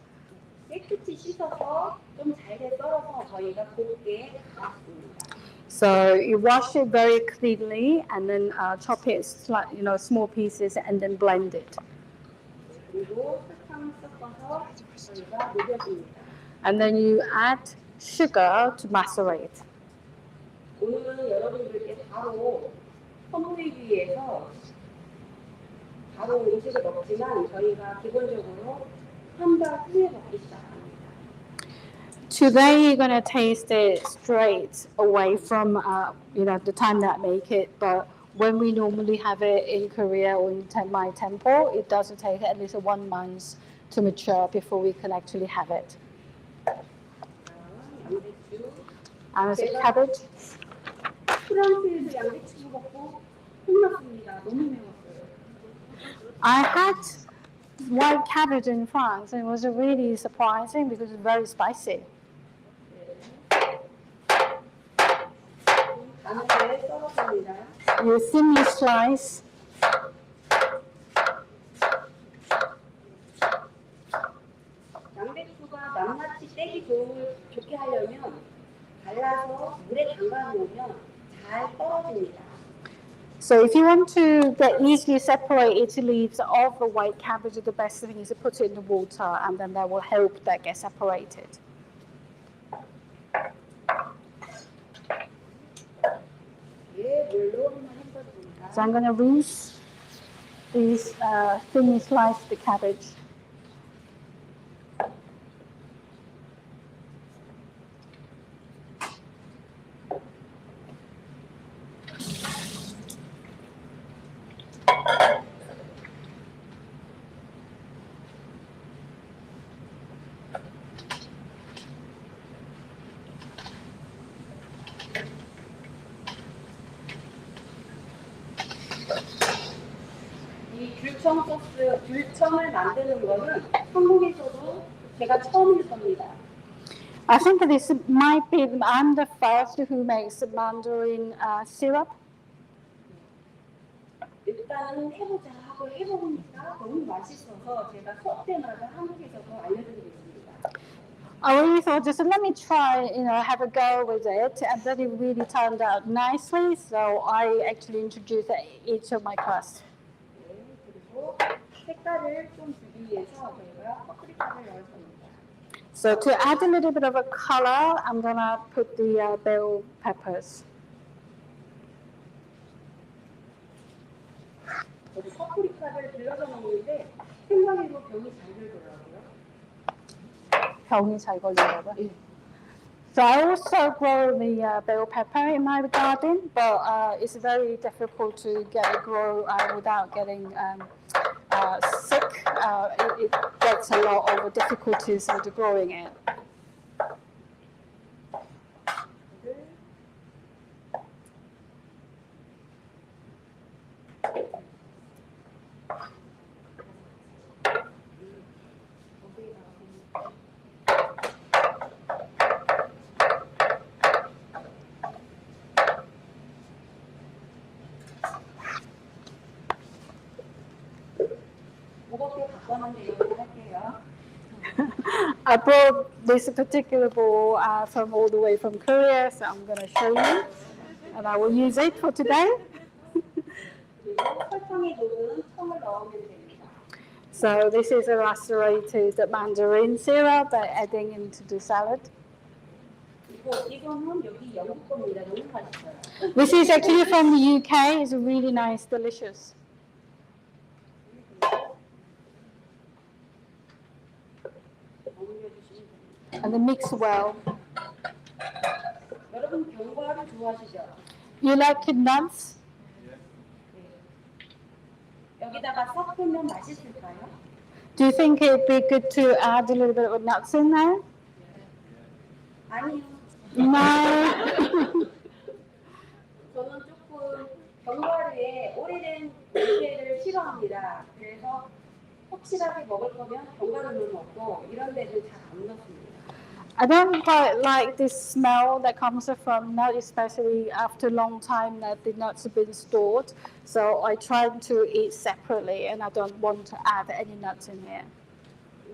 깨끗이 씻어서 좀 잘게 썰어서 저희가 곱게 놨습니다. So you wash it very cleanly, and then chop it, small pieces, and then blend it. 그리고 설탕 섞어서 저희가 녹여줍니다. And then you add sugar to macerate. 오늘은 여러분들께 바로 선보이기 위해서 바로 음식을 먹지만 저희가 기본적으로 한 달 후에 먹기 시작합니다. Today you're going to taste it straight away from the time that I make it, but when we normally have it in Korea or in my temple, it does take at least 1 month to mature before we can actually have it. 양배추. And it's a cabbage. 프랑스에서 양배추 먹고 혼났습니다. 너무 매웠어요. I had white cabbage in France and it was really surprising because it's very spicy. 가늘게 썰었습니다. You thinly slice. 양배추가 낱낱이 떼기 좋게 하려면 갈라서 물에 담가 놓으면 잘 떨어집니다. So if you want to get easily separate its leaves of the white cabbage, the best thing is to put it in the water and then that will help that get separated. So I'm going to rinse these thinly sliced the cabbage. 이 귤청 소스, 귤청을 만드는 거는 한국에서도 제가 처음일 겁니다. I think this might be, I'm the first who makes mandarin syrup. 일단은 해보자 하고 해보니까 너무 맛있어서 제가 수업 때마다 한국에서도 알려드리고 있습니다. I really thought just let me try, have a go with it, and then it really turned out nicely. So I actually introduced it in each of my class. 네, 그리고 색깔을 좀 주기 위해서 저희가 파프리카를 넣었습니다. So to add a little bit of a color, I'm gonna put the bell peppers. 저도 파프리카를 빌려서 먹는데 생각외로 병이 잘 들더라고요. 병이 잘 걸리더라고요. So I also grow the bell pepper in my garden, but it's very difficult to get it grow without getting sick. It gets a lot of difficulties with growing it. 무겁게 바꿔놓은 할게요. I brought this particular bowl from all the way from Korea, so I'm going to show you, and I will use it for today. 그리고 설탕이 녹은 청을 넣으면 됩니다. So this is a lacerated mandarin syrup that adding into the salad. 그리고 이거는 여기 영국 겁니다. 너무 맛있어요. This is actually from the UK. It's really nice, delicious. And then mix well. 여러분 견과류 좋아하시죠? You like nuts? 여기다가 섞으면 맛있을까요? Do you think it'd be good to add a little bit of nuts in there? 아니요. No. 저는 조금 견과류에 오래된 냄새를 싫어합니다. 그래서 확실하게 먹을 거면 견과류를 먹고 이런 데는 잘 안 넣습니다. I don't quite like this smell that comes from nuts, especially after a long time that the nuts have been stored. So I try to eat separately, and I don't want to add any nuts in here.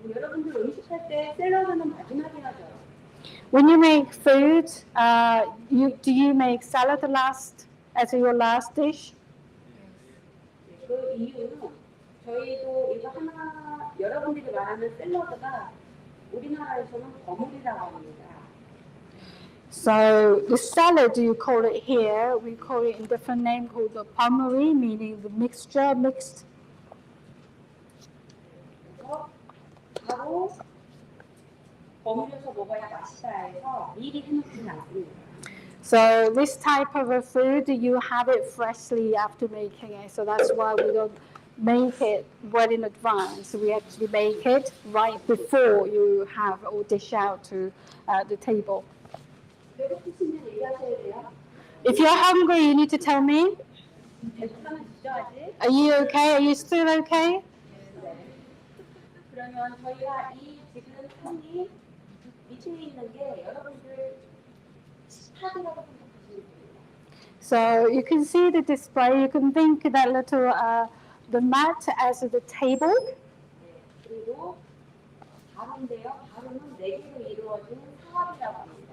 여러분들 음식할 때 샐러드는 마지막에 하죠. When you make food, do you make salad last as your last dish? 그 이유는 저희도 이거 하나 여러분들이 말하는 샐러드가 우리나라에서는 버무리라고 합니다. So the salad, you call it here, we call it in different name called the palmery, meaning the mixture, mixed. 그래서 바로 버무려서 먹어야 맛있다 해서 미리 해놓지는 않습니다. So this type of a food, you have it freshly after making it. So that's why we don't make it well in advance. We actually make it right before you have or dish out to the table. 배고프시면 얘기하셔야 돼요. If you're hungry, you need to tell me. 괜찮으시죠 아직? Are you okay? Are you still okay? 네. 그러면 저희가 이 지금 상이 밑에 있는 게 여러분들 식탁이라고 생각하시면 됩니다. So you can see the display. You can think that little the mat as the table. 네. 그리고 가루인데요. 가루는 4개로 이루어진 사합이라고 합니다.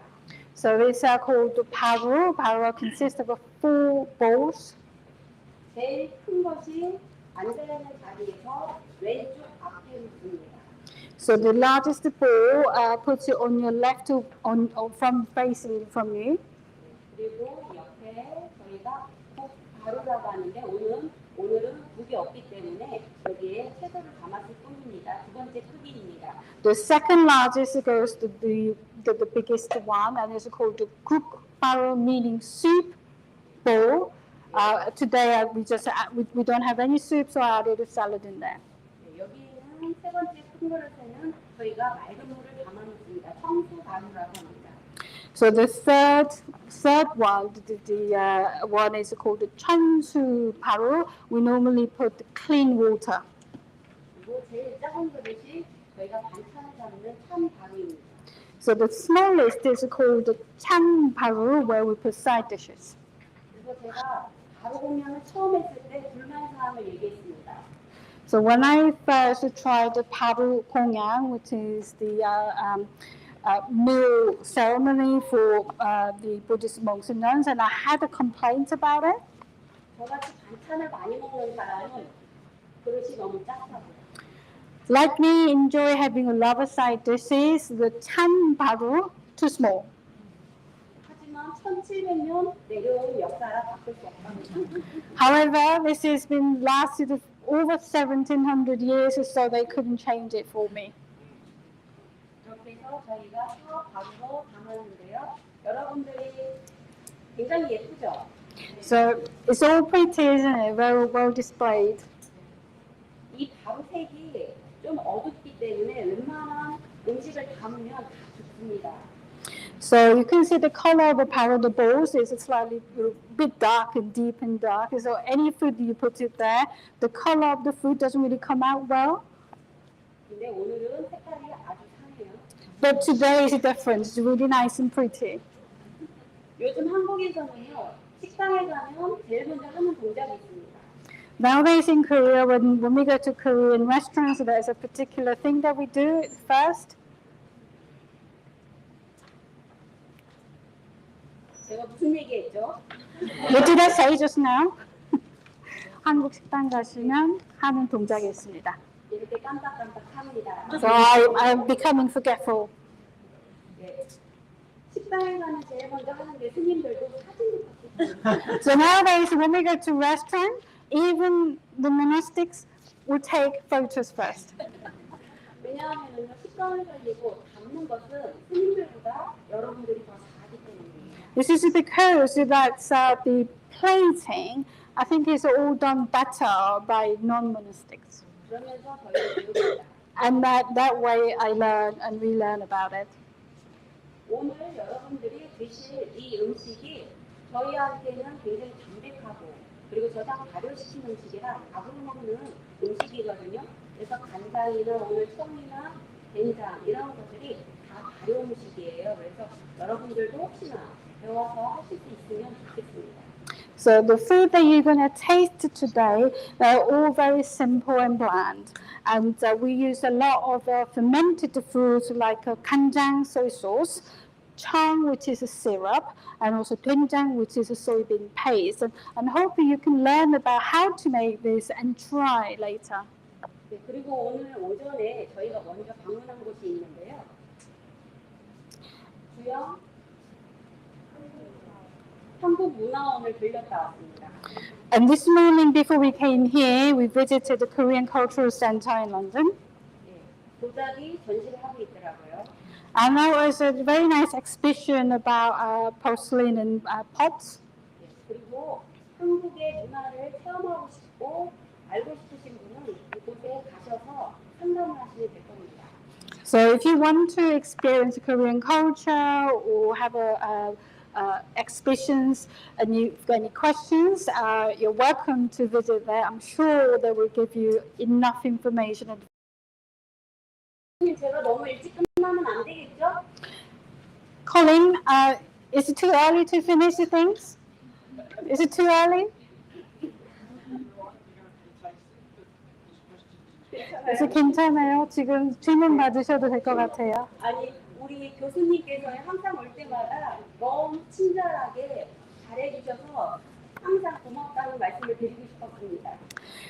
So these are called the paru. Paru consists of 4 bowls. 제일 큰 것이 앉아있는 자리에서 왼쪽 앞에 있습니다. So the largest bowl, puts it on your left, from facing from you. 그리고 옆에 저희가 국가루라고 하는데 오늘은 국이 없기 때문에 여기에 채소를 담았을 뿐입니다. 두 번째 크기입니다. The second largest goes to the biggest one, and it's called the guk paru, meaning soup bowl. Today we don't have any soup, so I added a salad in there. 네, 여기는 세 번째 큰 그릇에는 저희가 맑은 물을 담아놓습니다. 청수 가루라고 합니다. So the third one, the one is called the chansu paru. We normally put clean water. 그리고 제일 작은 그릇이 저희가 반찬을 담는 참 가루입니다. So the smallest is called the chan paru, where we put side dishes. 그래서 제가 가루 공양을 처음 했을 때 불만사항을 얘기했습니다. So when I first tried the paru kongyang, which is the meal ceremony for the Buddhist monks and nuns, and I had a complaint about it. 저같이 반찬을 많이 먹는 사람은 그릇이 너무 작다고요. Like me, enjoy having a lot of side dishes. The chan paru too small. 하지만 1700년 내려온 역사라 바꿀 수 없답니다. However, this has been lasted over 1700 years, so they couldn't change it for me. 이렇게 해서 저희가 가루로 담았는데요. 여러분들이 굉장히 예쁘죠? So it's all pretty, isn't it? Very well displayed. 이 가루색이 좀 어둡기 때문에 웬만한 음식을 담으면 다 좋습니다. So you can see the color of the paru, the bowls is slightly a bit dark and deep and dark. So any food you put it there, the color of the food doesn't really come out well. 근데 오늘은 색깔이 아주 상해요. But today is different. It's really nice and pretty. 요즘 한국에서는요, 식당에 가면 제일 먼저 하는 동작이 있습니다. Nowadays in Korea, when we go to Korean restaurants, there's a particular thing that we do first. 제가 무슨 얘기했죠? What did I say just now? 한국 식당 가시면 하는 동작이 있습니다. 이렇게 깜빡깜빡합니다. So I'm becoming forgetful. 네. 식당에 가면 제일 먼저 하는 게 스님들도 사진을 찍습니다. So nowadays, when we go to restaurant, even the monastics will take photos first. 왜냐하면 식당을 살리고 담는 것은 스님들보다 여러분들이 더 잘하기 때문이에요. This is because the plating, I think, is all done better by non-monastics. 그러면서 저희가 배웁니다. And that way I learn and relearn about it. 오늘 여러분들이 드실 이 음식이 저희한테는 굉장히 담백하고 그리고 저장 발효시킨 음식이라 밥으로 먹는 음식이거든요. 그래서 간장이나 오늘 청이나 된장 이런 것들이 다 발효 음식이에요. 그래서 여러분들도 혹시나 배워서 하실 수 있으면 좋겠습니다. So the food that you're going to taste today, they're all very simple and bland. And we use a lot of fermented foods like kanjang soy sauce, chang, which is a syrup, and also doenjang, which is a soybean paste. And hopefully you can learn about how to make this and try later. 네, 그리고 오늘 오전에 저희가 먼저 방문한 곳이 있는데요. 주영 한국 문화원을 들렸다 왔습니다. And this morning, before we came here, we visited the Korean Cultural Center in London. 예, 도자기 전시를 하고 있더라고요. And there was a very nice exhibition about porcelain and pots. 예, 그리고 한국의 문화를 체험하고 싶고 알고 싶으신 분은 이곳에 가셔서 상담을 하시면 될 겁니다. So if you want to experience Korean culture or have exhibitions and you've got any questions, you're welcome to visit there. I'm sure they will give you enough information. 제가 너무 일찍 끝나면 안 되겠죠? Colin, is it too early to finish the things? Is it too early? 그래서 괜찮아요. 지금 질문 받으셔도 될 것 같아요. 아니, 우리 교수님께서 항상 올 때마다 너무 친절하게 잘해주셔서 항상 고맙다는 말씀을 드리고 싶었습니다.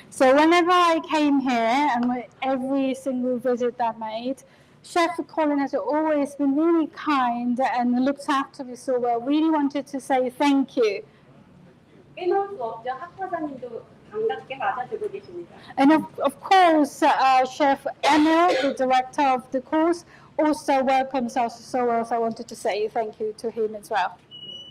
So whenever I came here and every single visit that I made, Chef Colin has always been really kind and looked after me so well. Really wanted to say thank you. 빼놓을 수 없죠. 학과장님도 반갑게 맞아주고 계십니다. And of course, Chef Emil, the director of the course, also welcomes us so well. So I wanted to say thank you to him as well.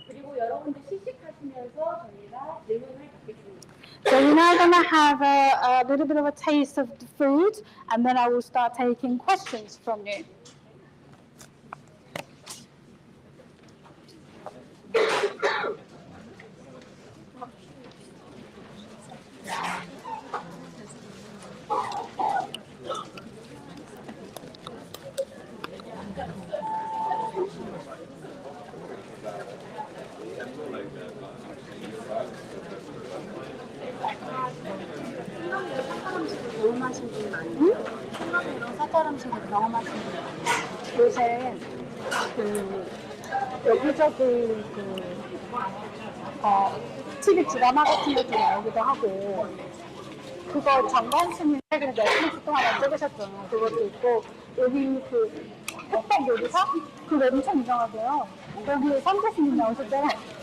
그리고 여러분들 시식하시면서 저희가 질문을 받겠습니다. So we're now going to have a little bit of a taste of the food, and then I will start taking questions from you. 경험하신 분 많아요? 생각으로 사찰 음식을 경험하신 분 많아요? 요새 여기저기 TV 드라마 같은 것도 나오기도 하고 그거 정관스님 최근에 넷플릭스 동안 찍으셨잖아요. 그것도 있고 여기 흑백 요리사? 그거 엄청 유명하고요. 여기 선교수님 나오셨잖아요.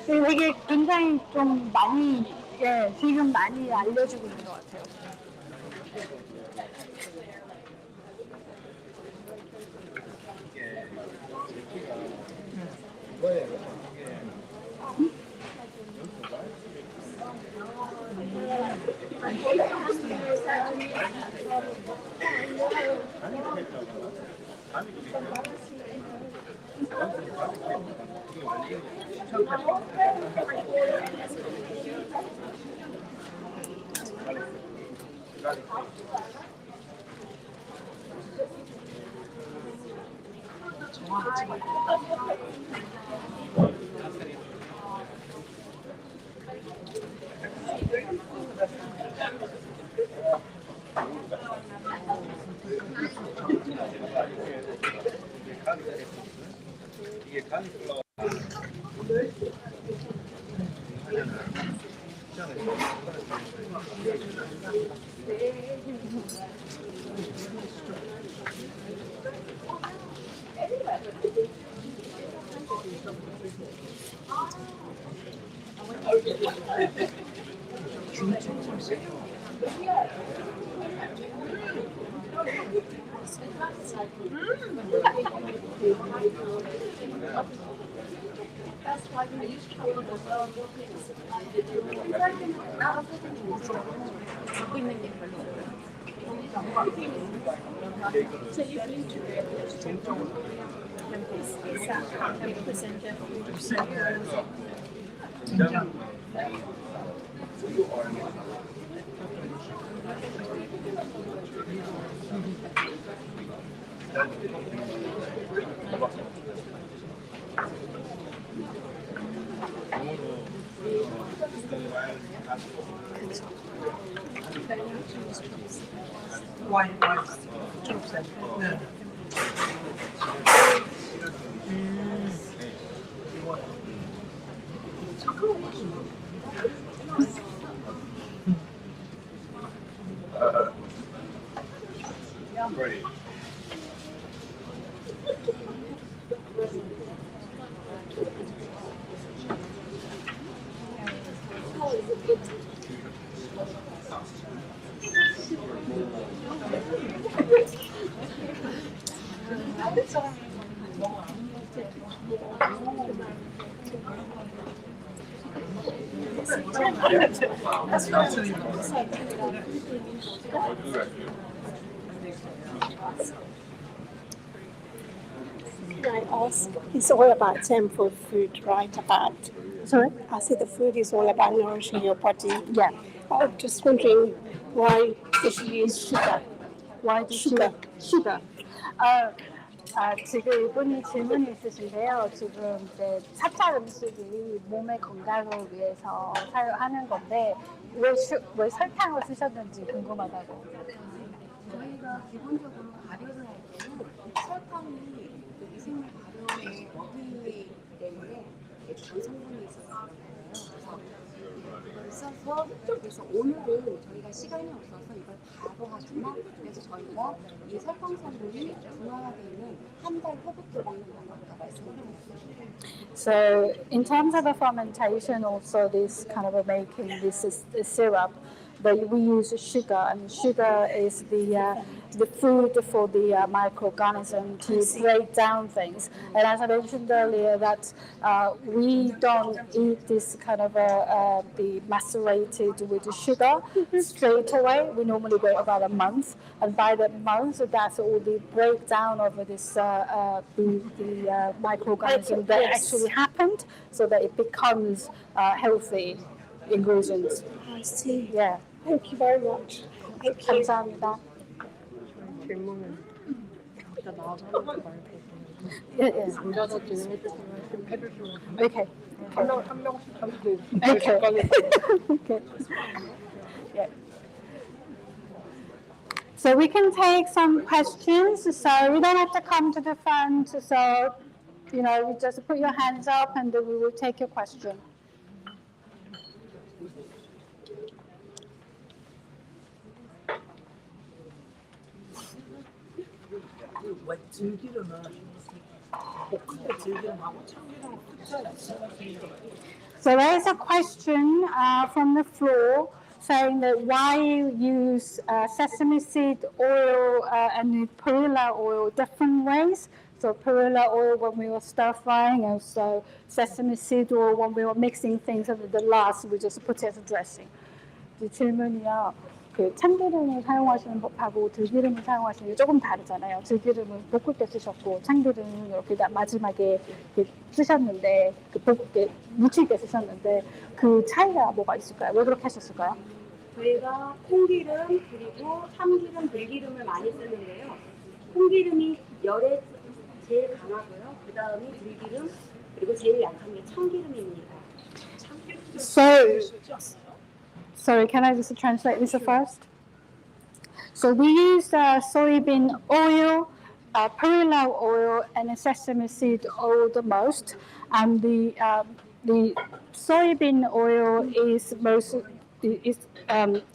되게 굉장히 좀 많이 지금 많이 알려주고 있는 것 같아요. So you've been to various temples. Is that how you present your food or something? Why 네. Can I ask? It's all about temple food, right? Sorry? I said the food is all about nourishing your body. Yeah. I'm just wondering why did you use sugar? Why do Sugar. sugar. 지금 이분이 질문이 있으신데요. 지금 이제 사찰 음식이 몸의 건강을 위해서 사용하는 건데 왜 설탕을 쓰셨는지 궁금하다고. 저희가 기본적으로 발효를 할 때는 설탕이 미생물 발효에 먹히기 때문에 당 성분이 있어서 그런 거예요. 써서 그래서 오늘은 저희가 시간이 없어서 이걸 바로 하지만 그래서 저희가 이 설탕 성분이 중화되는 한 달 후부터 먹는 방법을 다 말씀드렸습니다. So in terms of the fermentation, also this kind of making this syrup, but we use sugar, and sugar is the food for the microorganism to break down things. And as I mentioned earlier, that we don't eat this kind of the macerated with the sugar straight away. We normally wait about a month, and by the month, that's all the breakdown of this the microorganism that actually happened, so that it becomes healthy ingredients. I see. Yeah. Thank you very much. Thank you. 감사합니다. 질문은 각자 나와서 하는 거 말고 Yeah. 앉아서 진행해주시면 좀 해주시면 Okay. 한 명씩 하면 돼요. Okay. Okay. Yeah. So we can take some questions. So you don't have to come to the front. So, you just put your hands up and then we will take your question. 들기름은 볶을 때 들기름하고 참기름을 붙여야지. So there is a question from the floor saying that why you use sesame seed oil and perilla oil different ways. So perilla oil when we were stir frying, and so sesame seed oil when we were mixing things, and the last we just put it as a dressing. 이 질문이요. 그 참기름을 사용하시는 법하고 들기름을 사용하시는 게 조금 다르잖아요. 들기름은 볶을 때 쓰셨고 참기름은 이렇게 마지막에 이렇게 쓰셨는데 무칠 때 쓰셨는데 그 차이가 뭐가 있을까요? 왜 그렇게 하셨을까요? 저희가 콩기름 그리고 참기름, 들기름을 많이 쓰는데요. 콩기름이 열에 제일 강하고요. 그 다음이 들기름 그리고 제일 약한 게 참기름입니다. Sorry, can I just translate this first? So we use soybean oil, perilla oil, and sesame seed oil the most. And the soybean oil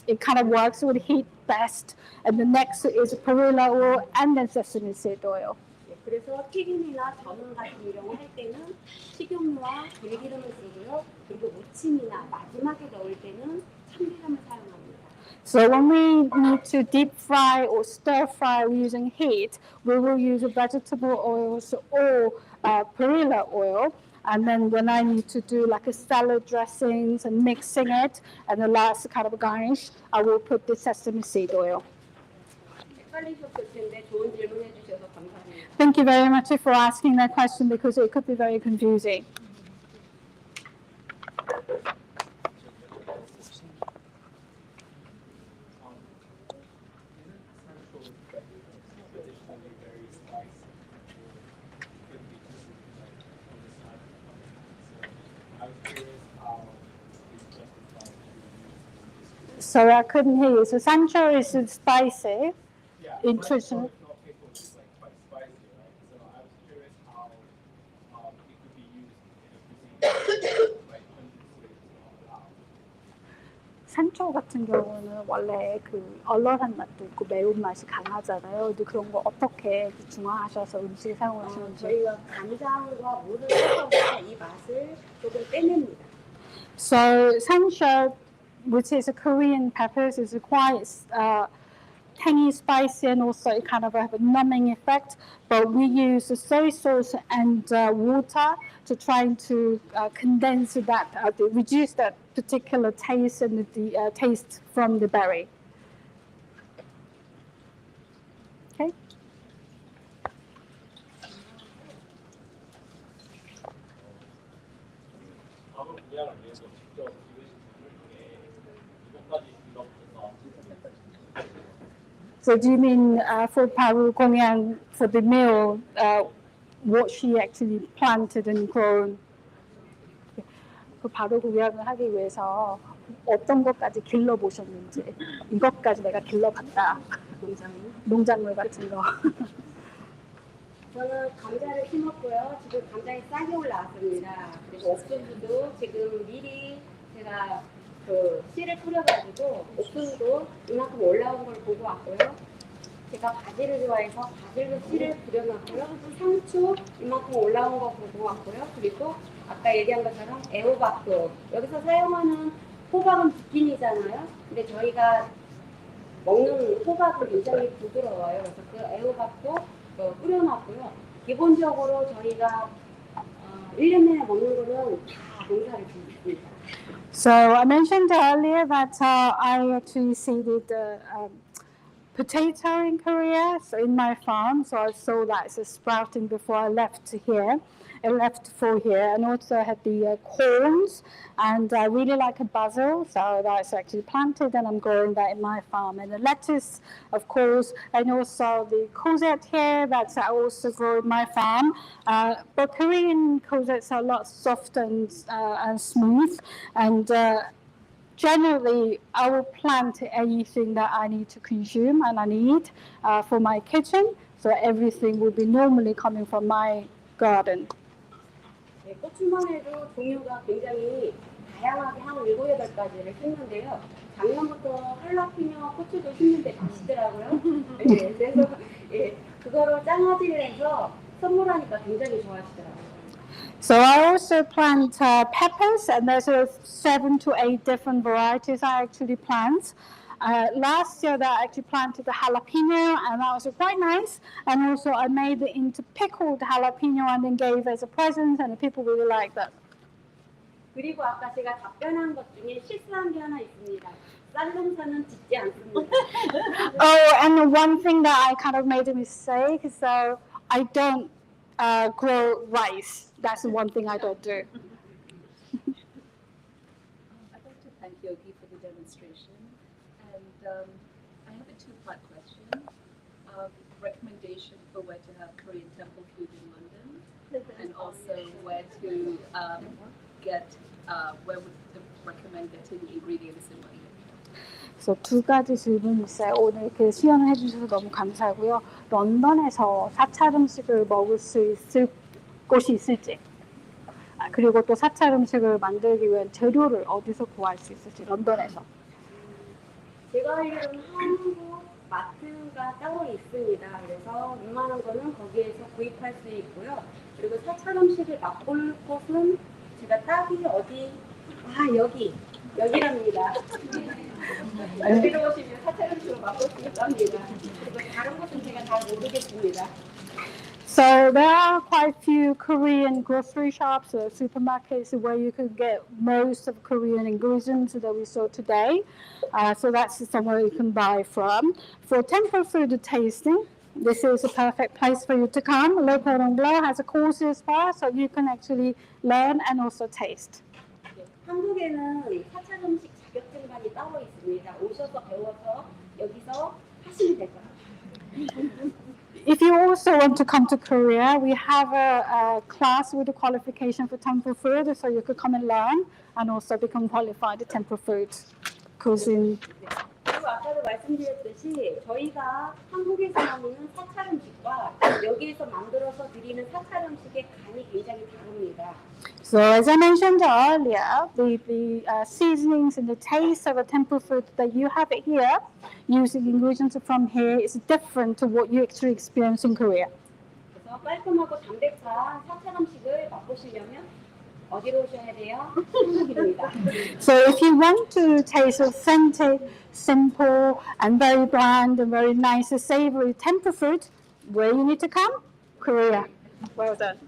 it kind of works with heat best. And the next is perilla oil and then sesame seed oil. 그래서 튀김이나 전분 같은 경우 할 때는 식용유와 들기름을 쓰고요. 그리고 무침이나 마지막에 넣을 때는 참기름을 사용합니다. So when we need to deep fry or stir fry using heat, we will use vegetable oils or perilla oil. And then when I need to do like a salad dressings and mixing it, and the last kind of garnish, I will put the sesame seed oil. 헷갈리셨을 텐데 좋은 질문 해주셔서 감사합니다. Thank you very much for asking that question because it could be very confusing. Sorry, I couldn't hear you. So sancho is spicy. Interesting. 산초 같은 경우는 원래 그 얼얼한 맛도 있고 매운 맛이 강하잖아요. 근데 그런 거 어떻게 중화하셔서 음식에 사용하시는지? 저희가 간장과 물을 섞어서 이 맛을 조금 빼냅니다. So sancho, which is a Korean pepper, is quite tangy, spicy, and also it kind of have a numbing effect. But we use the soy sauce and water to try to condense that, reduce that particular taste and the taste from the berry. Okay. So do you mean for Paru Kongyang, for the meal, what she actually planted and grown? 그 바로 공양을 하기 위해서 어떤 것까지 길러보셨는지, 이것까지 내가 길러봤다. 농작물 같은 거. 저는 감자를 심었고요. 지금 감자에 싹이 올라왔습니다. 그리고 옥수수도 지금 미리 제가 그 씨를 뿌려가지고 옥수수도 이만큼 올라온 걸 보고 왔고요. 제가 바질을 좋아해서 바질도 씨를 뿌려놨고요. 상추 이만큼 올라온 거 보고 왔고요. 그리고 아까 얘기한 것처럼 애호박도 여기서 사용하는 호박은 비킨이잖아요. 근데 저희가 먹는 호박은 굉장히 부드러워요. 그래서 그 애호박도 뿌려놨고요. 기본적으로 저희가 1년 내내 먹는 거는 다 농사를 짓습니다. So I mentioned earlier that I actually seeded potato in Korea, so in my farm. So I saw that it's sprouting before I left here. I left for here, and also I had the corns, and I really like a basil, so that's actually planted, and I'm growing that in my farm. And the lettuce, of course, and also the courgette here, that's I also grow in my farm. But Korean courgettes are a lot softer and smooth, and generally, I will plant anything that I need to consume and I need for my kitchen. So everything will be normally coming from my garden. 네, 고추만 해도 종류가 굉장히 다양하게 한 7, 8가지를 심는데요. 작년부터 할라피뇨 고추도 심는데 맛있더라고요. 네, 그래서 예, 그거로 장아찌를 해서 선물하니까 굉장히 좋아하시더라고요. So I also plant peppers, and there's 7 to 8 different varieties I actually plant. Last year, I actually planted the jalapeno, and that was quite nice. And also, I made it into pickled jalapeno and then gave as a present, and the people really liked that. 그리고 아까 제가 답변한 것 중에 실수한 게 하나 있습니다. 쌀 농사는 짓지 않습니다. Oh, and one thing that I kind of made a mistake, so I don't grow rice. That's the one thing I don't do. I'd like to thank Yogi for the demonstration. And I have a two-part question. Recommendation for where to have Korean temple food in London, and also where to get, where would recommend getting ingredients in London. 그래서 두 가지 질문이 있어요. 오늘 이렇게 수연을 해주셔서 너무 감사하고요. 런던에서 사찰 음식을 먹을 수 있을 곳이 있을지, 그리고 또 사찰 음식을 만들기 위한 재료를 어디서 구할 수 있을지, 런던에서. 제가 알기로는 한국 마트가 따로 있습니다. 그래서 웬만한 거는 거기에서 구입할 수 있고요. 그리고 사찰 음식을 맛볼 곳은 제가 딱히 어디, 여기랍니다. 여기로 오시면 사찰 음식을 맛볼 수 있답니다. 그리고 다른 곳은 제가 잘 모르겠습니다. So there are quite a few Korean grocery shops or supermarkets where you can get most of Korean ingredients that we saw today. So that's somewhere you can buy from. For temple food tasting, this is a perfect place for you to come. Le Cordon Bleu has a course as far, so you can actually learn and also taste. 한국에는 사찰 음식 자격증반이 따로 있습니다. 오셔서 배워서 여기서 하시면 될 거예요. If you also want to come to Korea, we have a class with a qualification for temple food, so you could come and learn and also become qualified in temple food cuisine. 그리고 아까도 말씀드렸듯이 저희가 한국에서 먹는 사찰 음식과 여기에서 만들어서 드리는 사찰 음식의 간이 굉장히 다릅니다. So as I mentioned earlier, the seasonings and the taste of a temple food that you have here, using ingredients from here, is different to what you actually experience in Korea. 그래서 깔끔하고 담백한 사찰 음식을 맛보시려면 어디로 오셔야 돼요? 한국입니다. So if you want to taste authentic, simple, and very bland and very nice, savory temple food, where you need to come? Korea. Well done.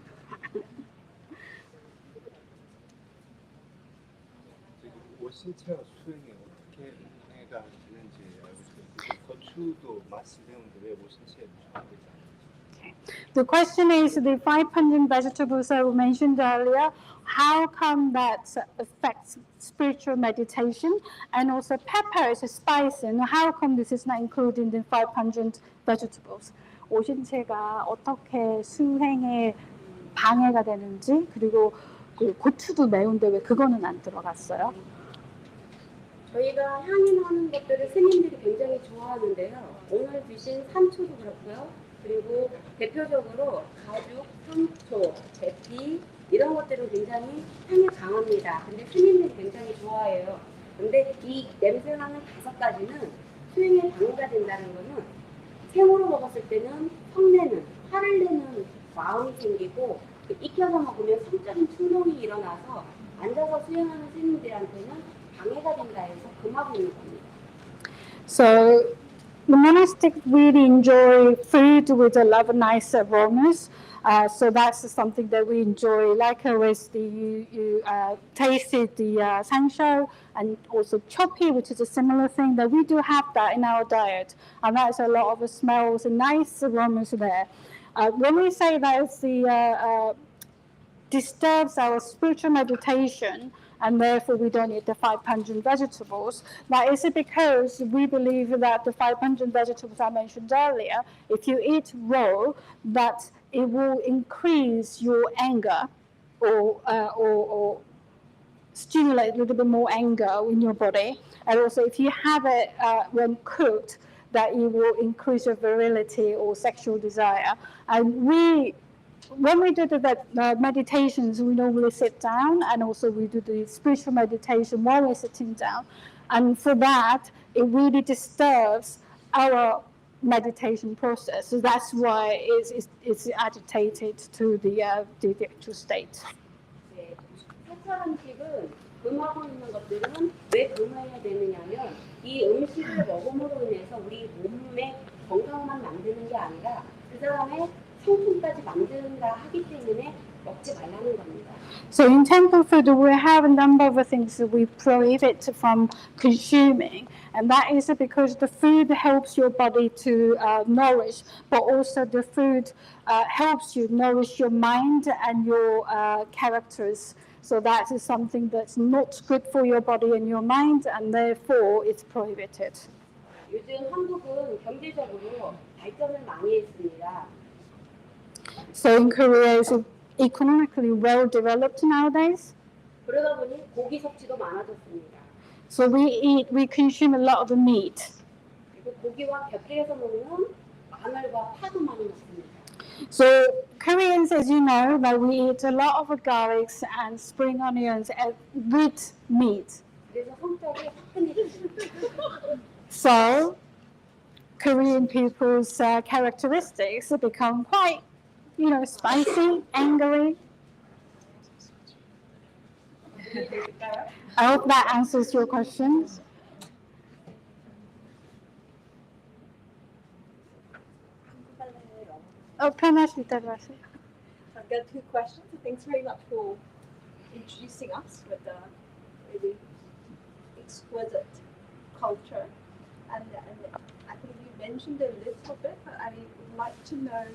오신채와 수행이 어떻게 방해가 되는지 알고 싶어요. 고추도 맛이 배우는데 왜 오신채에 되지 않는지. The question is the 500 vegetables that were mentioned earlier, how come that affects spiritual meditation? And also peppers, spice, and how come this is not included in the 500 vegetables? 오신채가 어떻게 수행에 방해가 되는지, 그리고 그 고추도 매운데 왜 그거는 안 들어갔어요? 저희가 향인하는 것들을 스님들이 굉장히 좋아하는데요. 오늘 드신 산초도 그렇고요. 그리고 대표적으로 가죽, 상초, 계피 이런 것들은 굉장히 향이 강합니다. 근데 스님들이 굉장히 좋아해요. 근데 이 냄새나는 5가지는 수행에 방해가 된다는 거는 생으로 먹었을 때는 성내는, 화를 내는 마음이 생기고 익혀서 먹으면 성적인 충동이 일어나서 앉아서 수행하는 스님들한테는 방해가 된다 해서 금하고 있는 겁니다. So the monastics really enjoy food with a lot of nice aromas. So that's something that we enjoy. Likewise, you tasted the sansho and also choppy, which is a similar thing that we do have that in our diet. And that's a lot of smells and nice aromas there. When we say that it's the disturbs our spiritual meditation, and therefore we don't eat the 500 vegetables. That is because we believe that the 500 vegetables I mentioned earlier, if you eat raw, that it will increase your anger or stimulate a little bit more anger in your body. And also if you have it when cooked, that it will increase your virility or sexual desire. And when we do the meditations, we normally sit down, and also we do the spiritual meditation while we're sitting down. And for that, it really disturbs our meditation process. So that's why it's agitated to the actual state. 네, 사찰 음식은 금하고 있는 것들은 왜 금해야 되느냐면 이 음식을 먹음으로 인해서 우리 몸의 건강만 만드는 게 아니라 그 사람의 성품까지 만든다 하기 때문에 먹지 말라는 겁니다. So in temple food, we have a number of things that we prohibit from consuming, and that is because the food helps your body to nourish, but also the food helps you nourish your mind and your characters. So that is something that's not good for your body and your mind, and therefore it's prohibited. 요즘 한국은 경제적으로 발전을 많이 했습니다. So in Korea, it's economically well developed nowadays. 그러다 보니 고기 섭취도 많아졌습니다. So we consume a lot of meat. 그리고 고기와 곁들여서 먹는 마늘과 파도 많이 먹습니다. So Koreans, as you know, that we eat a lot of garlics and spring onions with meat. 그래서 성격이 화끈해집니다. So Korean people's characteristics become quite, spicy, angry. I hope that answers your questions. 편하실 대로 하세요. I've got 2 questions. Thanks very much for introducing us with the really exquisite culture. And I think you mentioned a little bit, but I would like to know,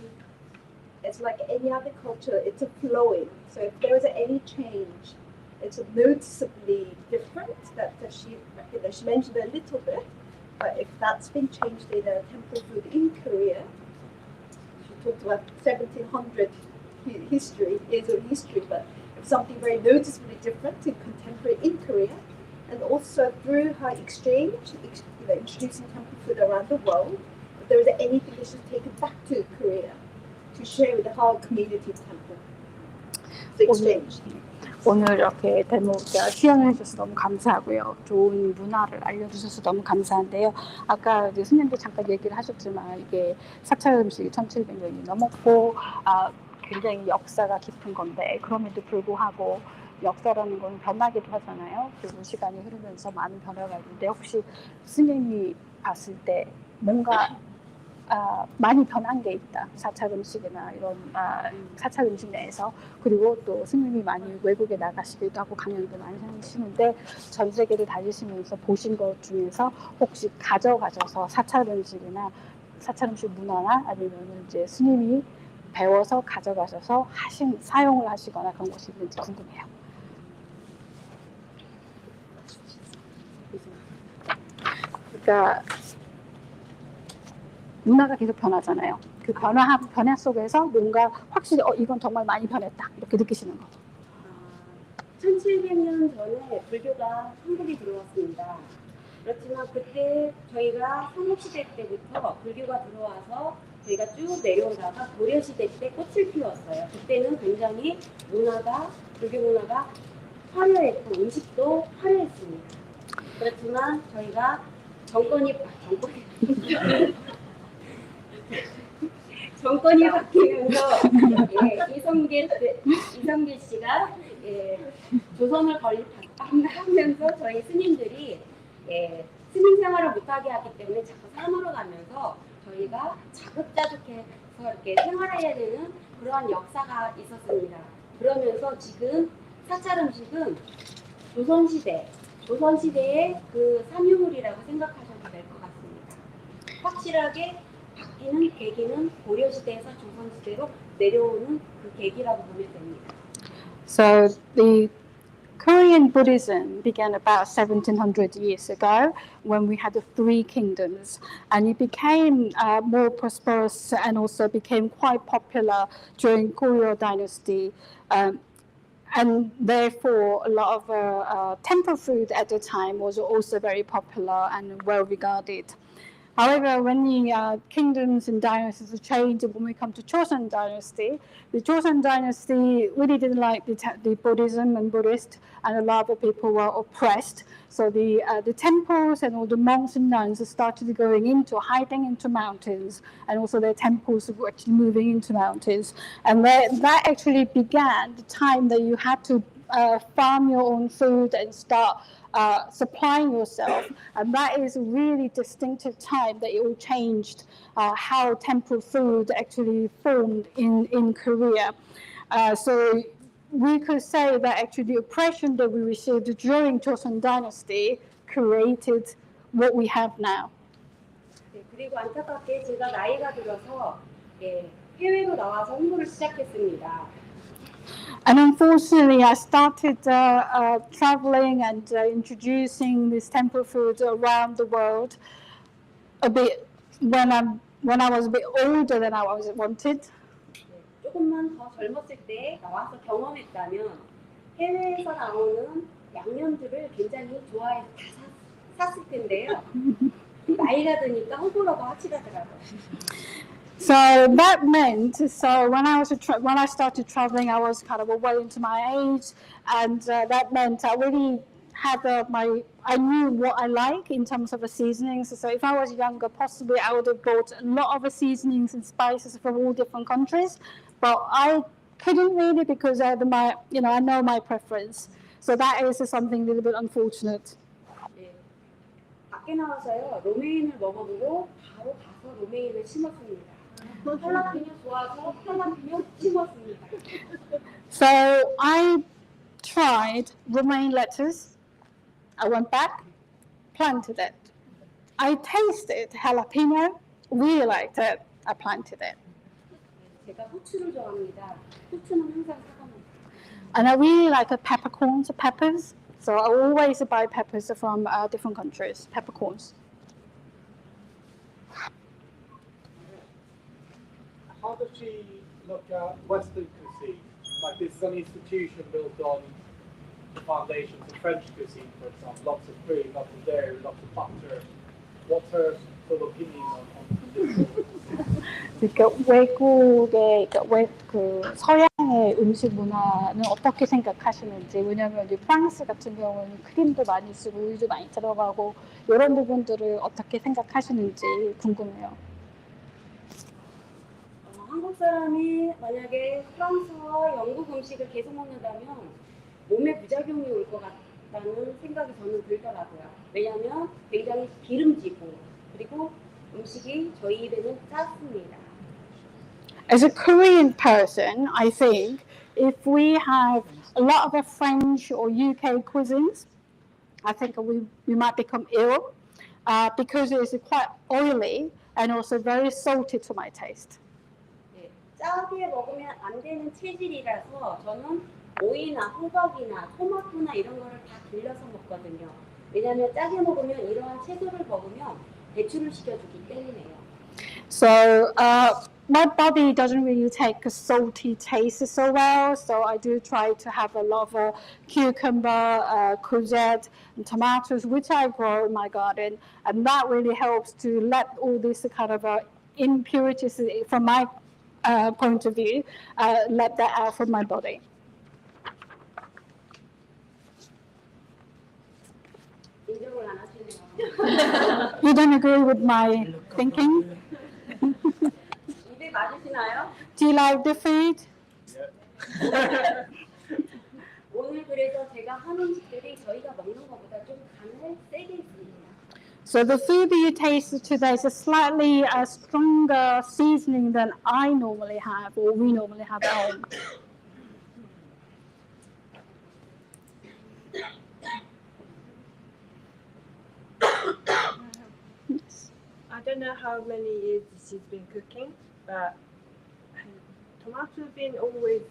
it's like any other culture, it's a flowing. So if there is any change, it's noticeably different. That she mentioned a little bit, but if that's been changed in a temple food in Korea, she talked about 1700 history, years of history, but if something very noticeably different in contemporary in Korea, and also through her exchange, introducing temple food around the world, if there is anything that she's taken back to Korea to share with the whole community temple. The exchange. 오늘 이렇게 대목을 수행해 주셔서 너무 감사하고요. 좋은 문화를 알려주셔서 너무 감사한데요. 아까 스님도 잠깐 얘기를 하셨지만 이게 사찰 음식이 1700년이 넘었고 굉장히 역사가 깊은 건데 그럼에도 불구하고 역사라는 건 변하기도 하잖아요. 그리고 시간이 흐르면서 많은 변화가 있는데 혹시 스님이 봤을 때 뭔가 많이 변한 게 있다. 사찰 음식이나 이런 사찰 음식 내에서. 그리고 또 스님이 많이 외국에 나가시기도 하고 강연도 많이 하시는데 전 세계를 다니시면서 보신 것 중에서 혹시 가져가셔서 사찰 음식이나 사찰 음식 문화나 아니면 이제 스님이 배워서 가져가셔서 사용을 하시거나 그런 것이 있는지 궁금해요. 그러니까 문화가 계속 변하잖아요. 그 변화 속에서 뭔가 확실히 이건 정말 많이 변했다 이렇게 느끼시는 거. 1700년 전에 불교가 한국에 들어왔습니다. 그렇지만 그때 저희가 삼국시대 때부터 불교가 들어와서 저희가 쭉 내려오다가 고려시대 때 꽃을 피웠어요. 그때는 굉장히 불교 문화가 화려했고 음식도 화려했습니다. 그렇지만 저희가 정권이 바뀌면서 이성길 씨가 조선을 건립하면서 저희 스님들이 스님 생활을 못하게 하기 때문에 자꾸 산으로 가면서 저희가 자급자족해서 이렇게 생활해야 되는 그러한 역사가 있었습니다. 그러면서 지금 사찰 음식은 조선시대의 그 삼유물이라고 생각하셔도 될 것 같습니다. 확실하게 바뀌는 계기는 고려시대에서 조선시대로 내려오는 그 계기라고 보면 됩니다. So the Korean Buddhism began about 1700 years ago when we had the three kingdoms, and it became more prosperous and also became quite popular during Korean dynasty. And therefore, a lot of temple food at the time was also very popular and well regarded. However, when the kingdoms and dynasties changed, when we come to Joseon dynasty, the Joseon dynasty really didn't like the Buddhism and Buddhist, and a lot of people were oppressed. So the temples and all the monks and nuns started hiding into mountains, and also their temples were actually moving into mountains. And that actually began the time that you had to farm your own food and start supplying yourself, and that is a really distinctive time that it all changed how temple food actually formed in Korea. So we could say that actually the oppression that we received during Joseon Dynasty created what we have now. 그리고 안타깝게 제가 나이가 들어서 해외로 나와서 홍보를 시작했습니다. And unfortunately, I started traveling and introducing this temple food around the world a bit when I was a bit older than I was wanted. 조금만 더 젊었을 때 나와서 경험했다면 해외에서 나오는 양념들을 굉장히 좋아해서 다 샀을 텐데요. 나이가 드니까 홍보라고 확실하더라고요. So that meant, when I started traveling, I was kind of well into my age, and that meant I really had I knew what I like in terms of the seasonings. So if I was younger, possibly I would have bought a lot of the seasonings and spices from all different countries, but I couldn't really because I know my preference. So that is something a little bit unfortunate. 밖에 나와서요 로메인을 먹어보고 바로 가서 로메인을 심었습니다. 할라피뇨 좋아서 할라피뇨 심었습니다. So I tried romaine lettuce. I went back, planted it. I tasted jalapeno, really liked it. I planted it. 제가 후추를 좋아합니다. 후추는 항상 사갑니다. And I really like the peppers. So I always buy peppers from different countries, peppercorns. How does she look at Western cuisine? Like this is an institution built on the foundations of French cuisine, for example. Lots of cream, lots of dairy, lots of butter. What's her sort of opinion on this? 서양의 음식 문화는 어떻게 생각하시는지. 왜냐하면 이제 프랑스 같은 경우는 크림도 많이 쓰고 우유도 많이 들어가고 이런 부분들을 어떻게 생각하시는지 궁금해요. 한국 사람이 만약에 프랑스와 영국 음식을 계속 먹는다면 몸에 부작용이 올 것 같다는 생각이 저는 들더라고요. 왜냐하면 굉장히 기름지고 그리고 음식이 저희 입에는 짰습니다. As a Korean person, I think if we have a lot of French or UK cuisines, I think we might become ill because it is quite oily and also very salty to my taste. 네, 짜게 먹으면 안 되는 체질이라서 저는 오이나 호박이나 토마토나 이런 거를 다 길러서 먹거든요. 왜냐하면 짜게 먹으면 이러한 채소를 먹으면 배출을 시켜주기 때문에요. So my body doesn't really take a salty taste so well, so I do try to have a lot of cucumber, courgette, and tomatoes, which I grow in my garden, and that really helps to let all these kind of impurities, from my point of view, let that out from my body. 인정을 안 하시네요. You don't agree with my thinking? 입에 맞으시나요? Do you like the food? 오늘 그래서 제가 한 음식들이 저희가 먹는 것보다 좀 간을 세게 있습니다. So the food that you tasted today is a slightly stronger seasoning than I normally have, or we normally have at home. I don't know how many years she's been cooking, but tomato have been always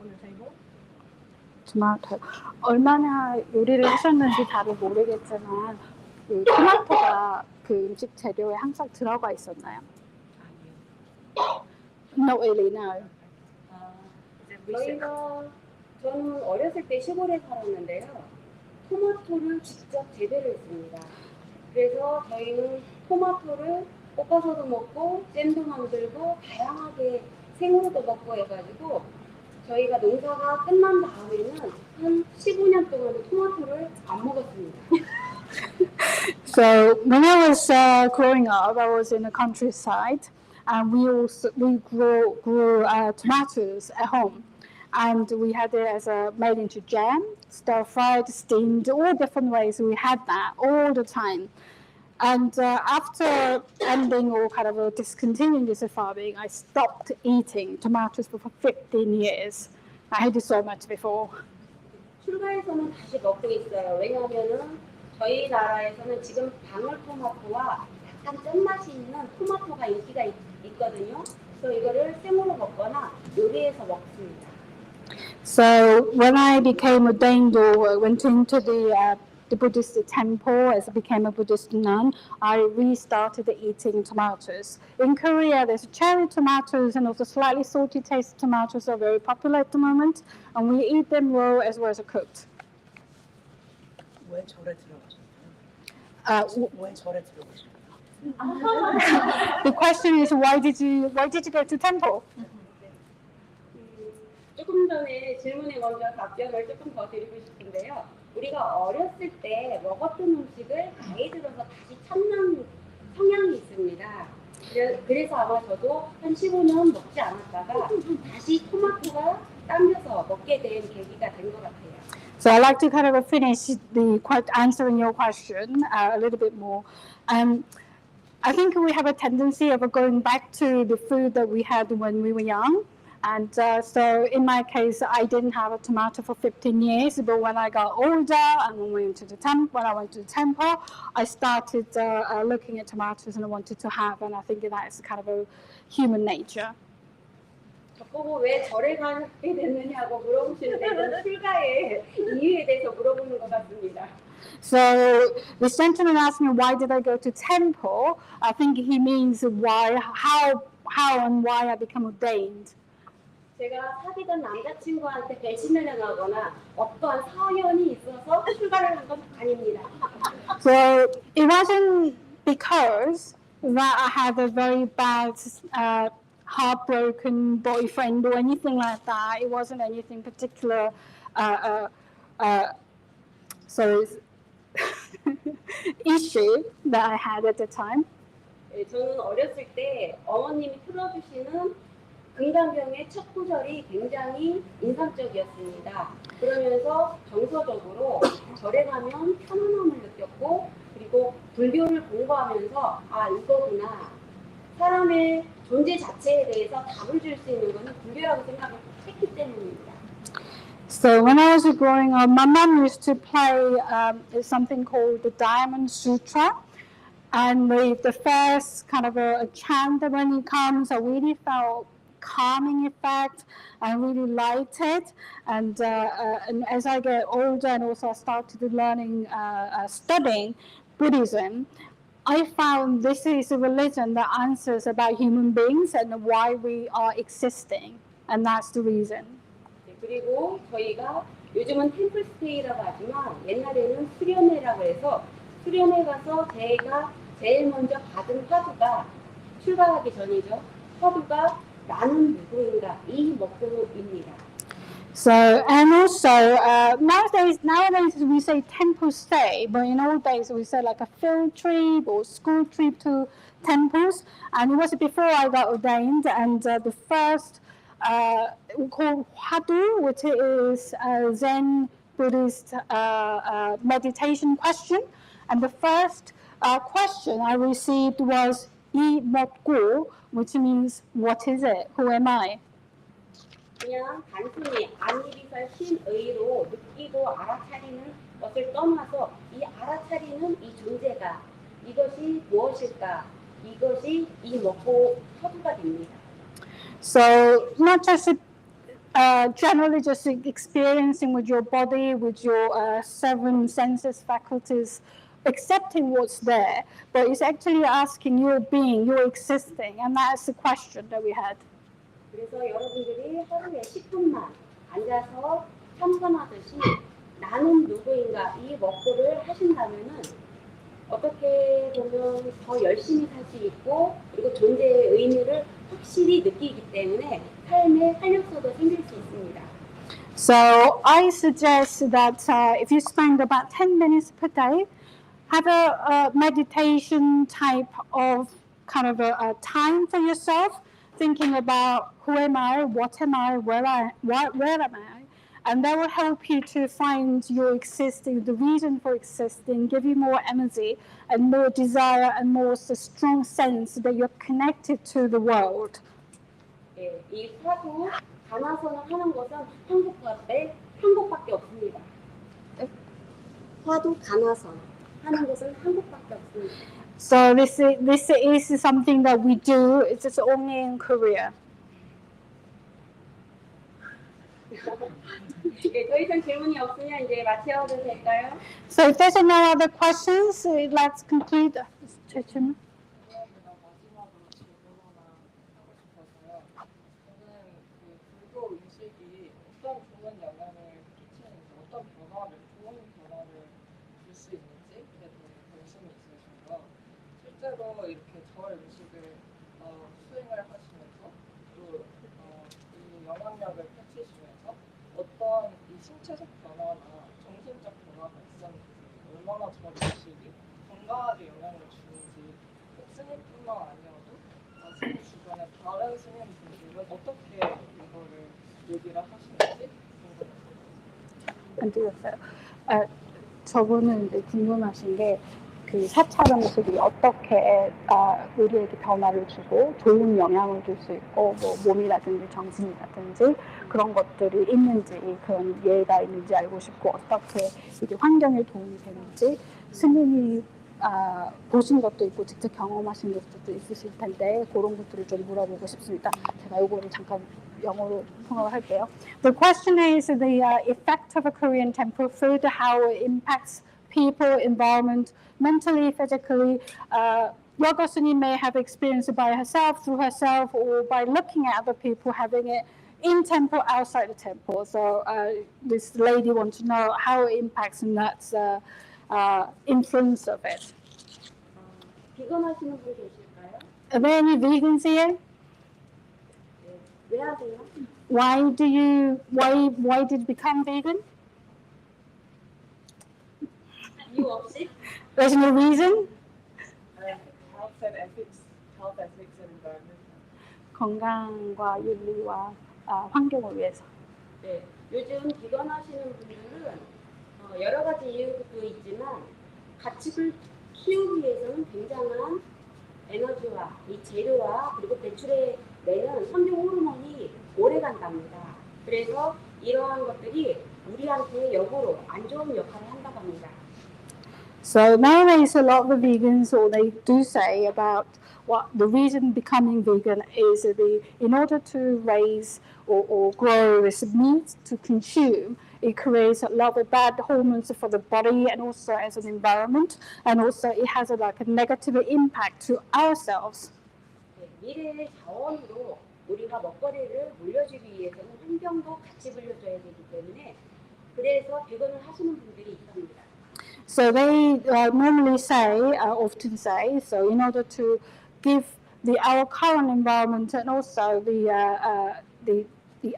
on the table. 토마토. 얼마나 요리를 하셨는지 다들 모르겠지만 그 토마토가 그 음식 재료에 항상 들어가 있었나요? Not really, no. 저는 어렸을 때 시골에 살았는데요. 토마토를 직접 재배를 했습니다. 그래서 저희는 토마토를 볶아서도 먹고 잼도 만들고 다양하게 생으로도 먹고 해가지고 저희가 농사가 끝난 다음에는 한 15년 동안 토마토를 안 먹었습니다. So when I was growing up, I was in the countryside, and we grew tomatoes at home, and we had it as made into jam, stir fried, steamed, all different ways. We had that all the time. And after ending or kind of discontinuing this farming, I stopped eating tomatoes for 15 years. I hated so much before. 출가에서는 다시 먹고 있어요. 왜냐하면은 저희 나라에서는 지금 방울토마토와 약간 짠맛이 있는 토마토가 인기가 있거든요. 그래서 이거를 생으로 먹거나 요리해서 먹습니다. So when I became ordained or went into the Buddhist temple as I became a Buddhist nun, I restarted eating tomatoes. In Korea, there's cherry tomatoes and also slightly salty taste tomatoes are very popular at the moment, and we eat them raw as well as cooked. 왜 절에 들어가셨나요? 왜 절에 들어가셨나요? The question is, why did you go to temple? 조금 전에 질문에 먼저 답변을 조금 더 드리고 싶은데요. 우리가 어렸을 때 먹었던 음식을 나이 들어서 다시 찾는 성향이 있습니다. 그래서 아마 저도 한 15년 먹지 않았다가 다시 토마토가 당겨서 먹게 된 계기가 된 것 같아요. So I'd like to kind of finish answering your question a little bit more. I think we have a tendency of going back to the food that we had when we were young. And so in my case, I didn't have a tomato for 15 years, but when I got older and when I went to the temple, I started looking at tomatoes and I wanted to have, and I think that is kind of a human nature. 저보고 왜 절에 가게 됐느냐고 물어보시는데 이건 출가의 이유에 대해서 물어보는 것 같습니다. So this gentleman asked me why did I go to temple. I think he means why, how and why I became ordained. 제가 사귀던 남자친구한테 배신을 당하거나 어떠한 사연이 있어서 출가를 한 건 아닙니다. So it wasn't because that I had a very bad, heartbroken boyfriend or anything like that. It wasn't anything particular. Issue that I had at the time. 저는 어렸을 때 어머님이 틀어주시는 금강경의 첫 구절이 굉장히 인상적이었습니다. 그러면서 정서적으로 절에 가면 편안함을 느꼈고 그리고 불교를 공부하면서 아 이거구나. 사람의 존재 자체에 대해서 답을 줄 수 있는 것은 불교라고 생각을 했기 때문입니다. So when I was growing up, my mum used to play something called the Diamond Sutra. And the first kind of a chant that when it comes, I really felt calming effect. I really liked it. And as I get older and also I started learning, studying Buddhism, I found this is a religion that answers about human beings and why we are existing. And that's the reason. 그리고 저희가 요즘은 템플스테이라고 하지만 옛날에는 수련회라고 해서 수련회 가서 제가 제일 먼저 받은 화두가 출발하기 전이죠. 화두가 나는 누구인가 이 목표입니다. So and also nowadays we say temple stay, but in old days we say like a field trip or school trip to temples. And it was before I got ordained, and the first we call Hadu, which is Zen Buddhist meditation question, and the first question I received was "I motgo," which means "What is it? Who am I?" 그냥 단순히 안일이설 신의로 느끼고 알아차리는 것을 떠나서 이 알아차리는 이 존재가 이것이 무엇일까? 이것이 이 먹고 화두가 됩니다. So not just generally just experiencing with your body, with your seven senses, faculties, accepting what's there, but it's actually asking your being, your existing, and that's the question that we had. 그래서 여러분들이 하루에 10분만 앉아서 참선하듯이 나는 누구인가 이 먹고를 하신다면은 어떻게 보면 더 열심히 살 수 있고 그리고 존재의 의미를 확실히 느끼기 때문에 삶에 활력소도 생길 수 있습니다. So I suggest that if you spend about 10 minutes per day, have a meditation type of kind of a time for yourself, thinking about who am I, what am I, where am I, and that will help you to find your existing, the reason for existing, give you more energy and more desire and more strong sense that you're connected to the world. 예, 이 화두 가나선을 하는 것은 한국밖에 없습니다. 화두 가나선 하는 것은 한국밖에 없습니다. So this is something that we do. It's just only in Korea. 예, 더 이상 질문이 없으면 이제 마쳐도 될까요? So if there's no other questions, let's conclude. 질문. 실제로 이렇게 절 음식을 수행을 하시면서 또 이 영향력을 펼치시면서 어떤 이 신체적 변화나 정신적 변화가 있었는지 얼마나 절 음식이 건강하게 영향을 주는지 스님뿐만 아니어도 스님 주변의 다른 스님분들은 어떻게 이거를 얘기를 하시는지 궁금해요. 안 들렸어요. 저분은 이제 궁금하신 게 그 사찰 음식이 어떻게 우리에게 변화를 주고 좋은 영향을 줄 수 있고 뭐 몸이라든지 정신이라든지 그런 것들이 있는지 그런 예가 있는지 알고 싶고 어떻게 이게 환경에 도움이 되는지 스님이 보신 것도 있고 직접 경험하신 것도 있으실 텐데 그런 것들을 좀 물어보고 싶습니다. 제가 이거를 잠깐 영어로 통역을 할게요. The question is the effect of a Korean temple food, how it impacts people, environment, mentally, physically. Yoga Suni may have experienced by herself, through herself, or by looking at other people having it in temple, outside the temple. So this lady wants to know how it impacts and that's influence of it. 비건 하시는 분 계실까요? Are there any vegans here? 네. 왜 하세요? Why did you become vegan? 이유 없이? There's no reason? Health and ethics and environment. 건강과 윤리와 환경을 위해서. 네, 요즘 비건 하시는 분들은 여러 가지 이유도 있지만 가축을 키우기 위해서는 굉장한 에너지와 이 재료와 그리고 배출해 내는 성장 호르몬이 오래 간답니다. 그래서 이러한 것들이 우리한테 역으로 안 좋은 역할을 한다고 합니다. So nowadays a lot of vegans, or they do say about what the reason becoming vegan is in order to raise or grow this meat to consume, it creates a lot of bad hormones for the body and also as an environment, and also it has a negative impact to ourselves. 미래의 자원으로 우리가 먹거리를 물려주기 위해서는 환경도 같이 물려줘야 되기 때문에 그래서 비건을 하시는 분들이 있습니다. So they normally say, often say, so in order to give our current environment and also the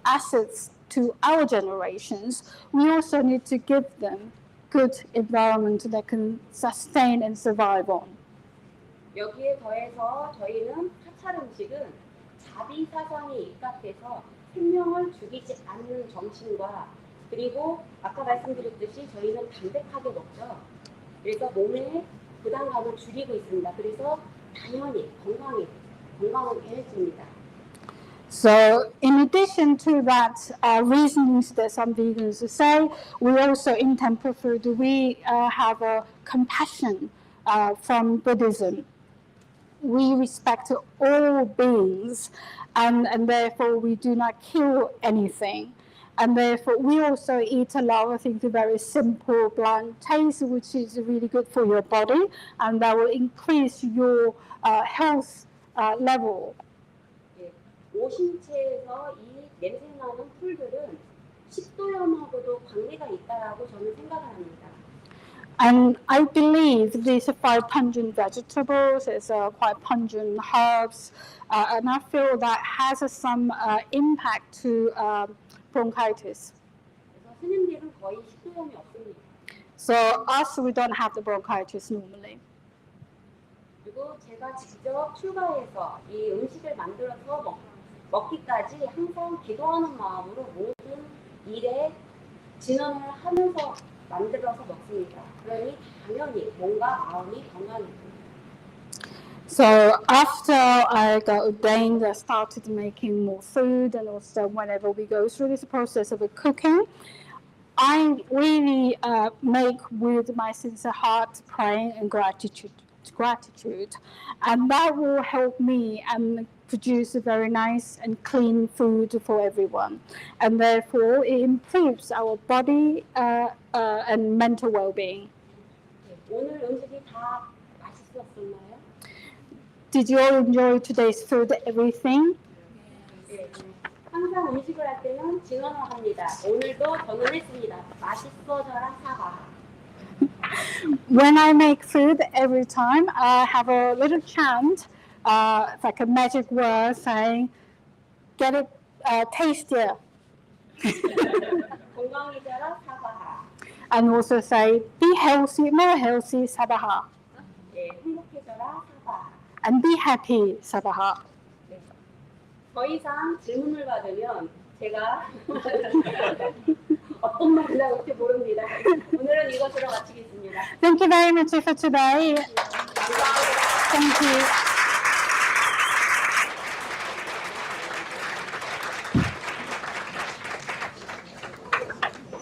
assets to our generations, we also need to give them good environment that can sustain and survive on. 여기에 더해서 저희는 사찰 음식은 자비 사상이 입각돼서 생명을 죽이지 않는 정신과 그리고 아까 말씀드렸듯이 저희는 담백하게 먹죠. 그래서 몸의 부담감을 줄이고 있습니다. 그래서 당연히 건강하게 해줍니다. So in addition to that reasons that some vegans say, we also in Temple Food, we have a compassion from Buddhism. We respect all beings and therefore we do not kill anything. And therefore we also eat a lot of things very simple, bland taste, which is really good for your body and that will increase your health level. 오신채에서 이 냄새나는 풀들은 10도에 먹어도 관계가 있다라고 저는 생각을 합니다. And I believe these 500 vegetables, is quite pungent herbs, and I feel that has some impact to bronchitis. 그래서 스님들은 거의 식도염이 없습니다. So us, we don't have the bronchitis normally. 그리고 제가 직접 출가해서 이 음식을 만들어서 먹기까지 항상 기도하는 마음으로 모든 일에 진언을 하면서 만들어서 먹습니다. 그러니 당연히 몸과 마음이 건강해집니다. So after I got ordained, I started making more food, and also whenever we go through this process of cooking, I really make with my sincere heart praying and gratitude, and that will help me and produce a very nice and clean food for everyone, and therefore it improves our body and mental well-being. 오늘 음식이 다 맛있었나요? Did you all enjoy today's food? Everything? 네. 항상 음식을 할 때는 진언을 합니다. 오늘도 저는 했습니다. 맛있어져라 사과. When I make food, every time I have a little chant, like a magic word saying, "Get it tastier." 건강해져라 사과하. And also say, "Be healthy, more healthy, sabaha." 네, 행복해져라 사과. And be happy, sabaha. 네. 더 이상 질문을 받으면 제가 어떤 말을 나올지 모릅니다. 오늘은 이것으로 마치겠습니다. Thank you very much for today. 감사합니다. Thank you.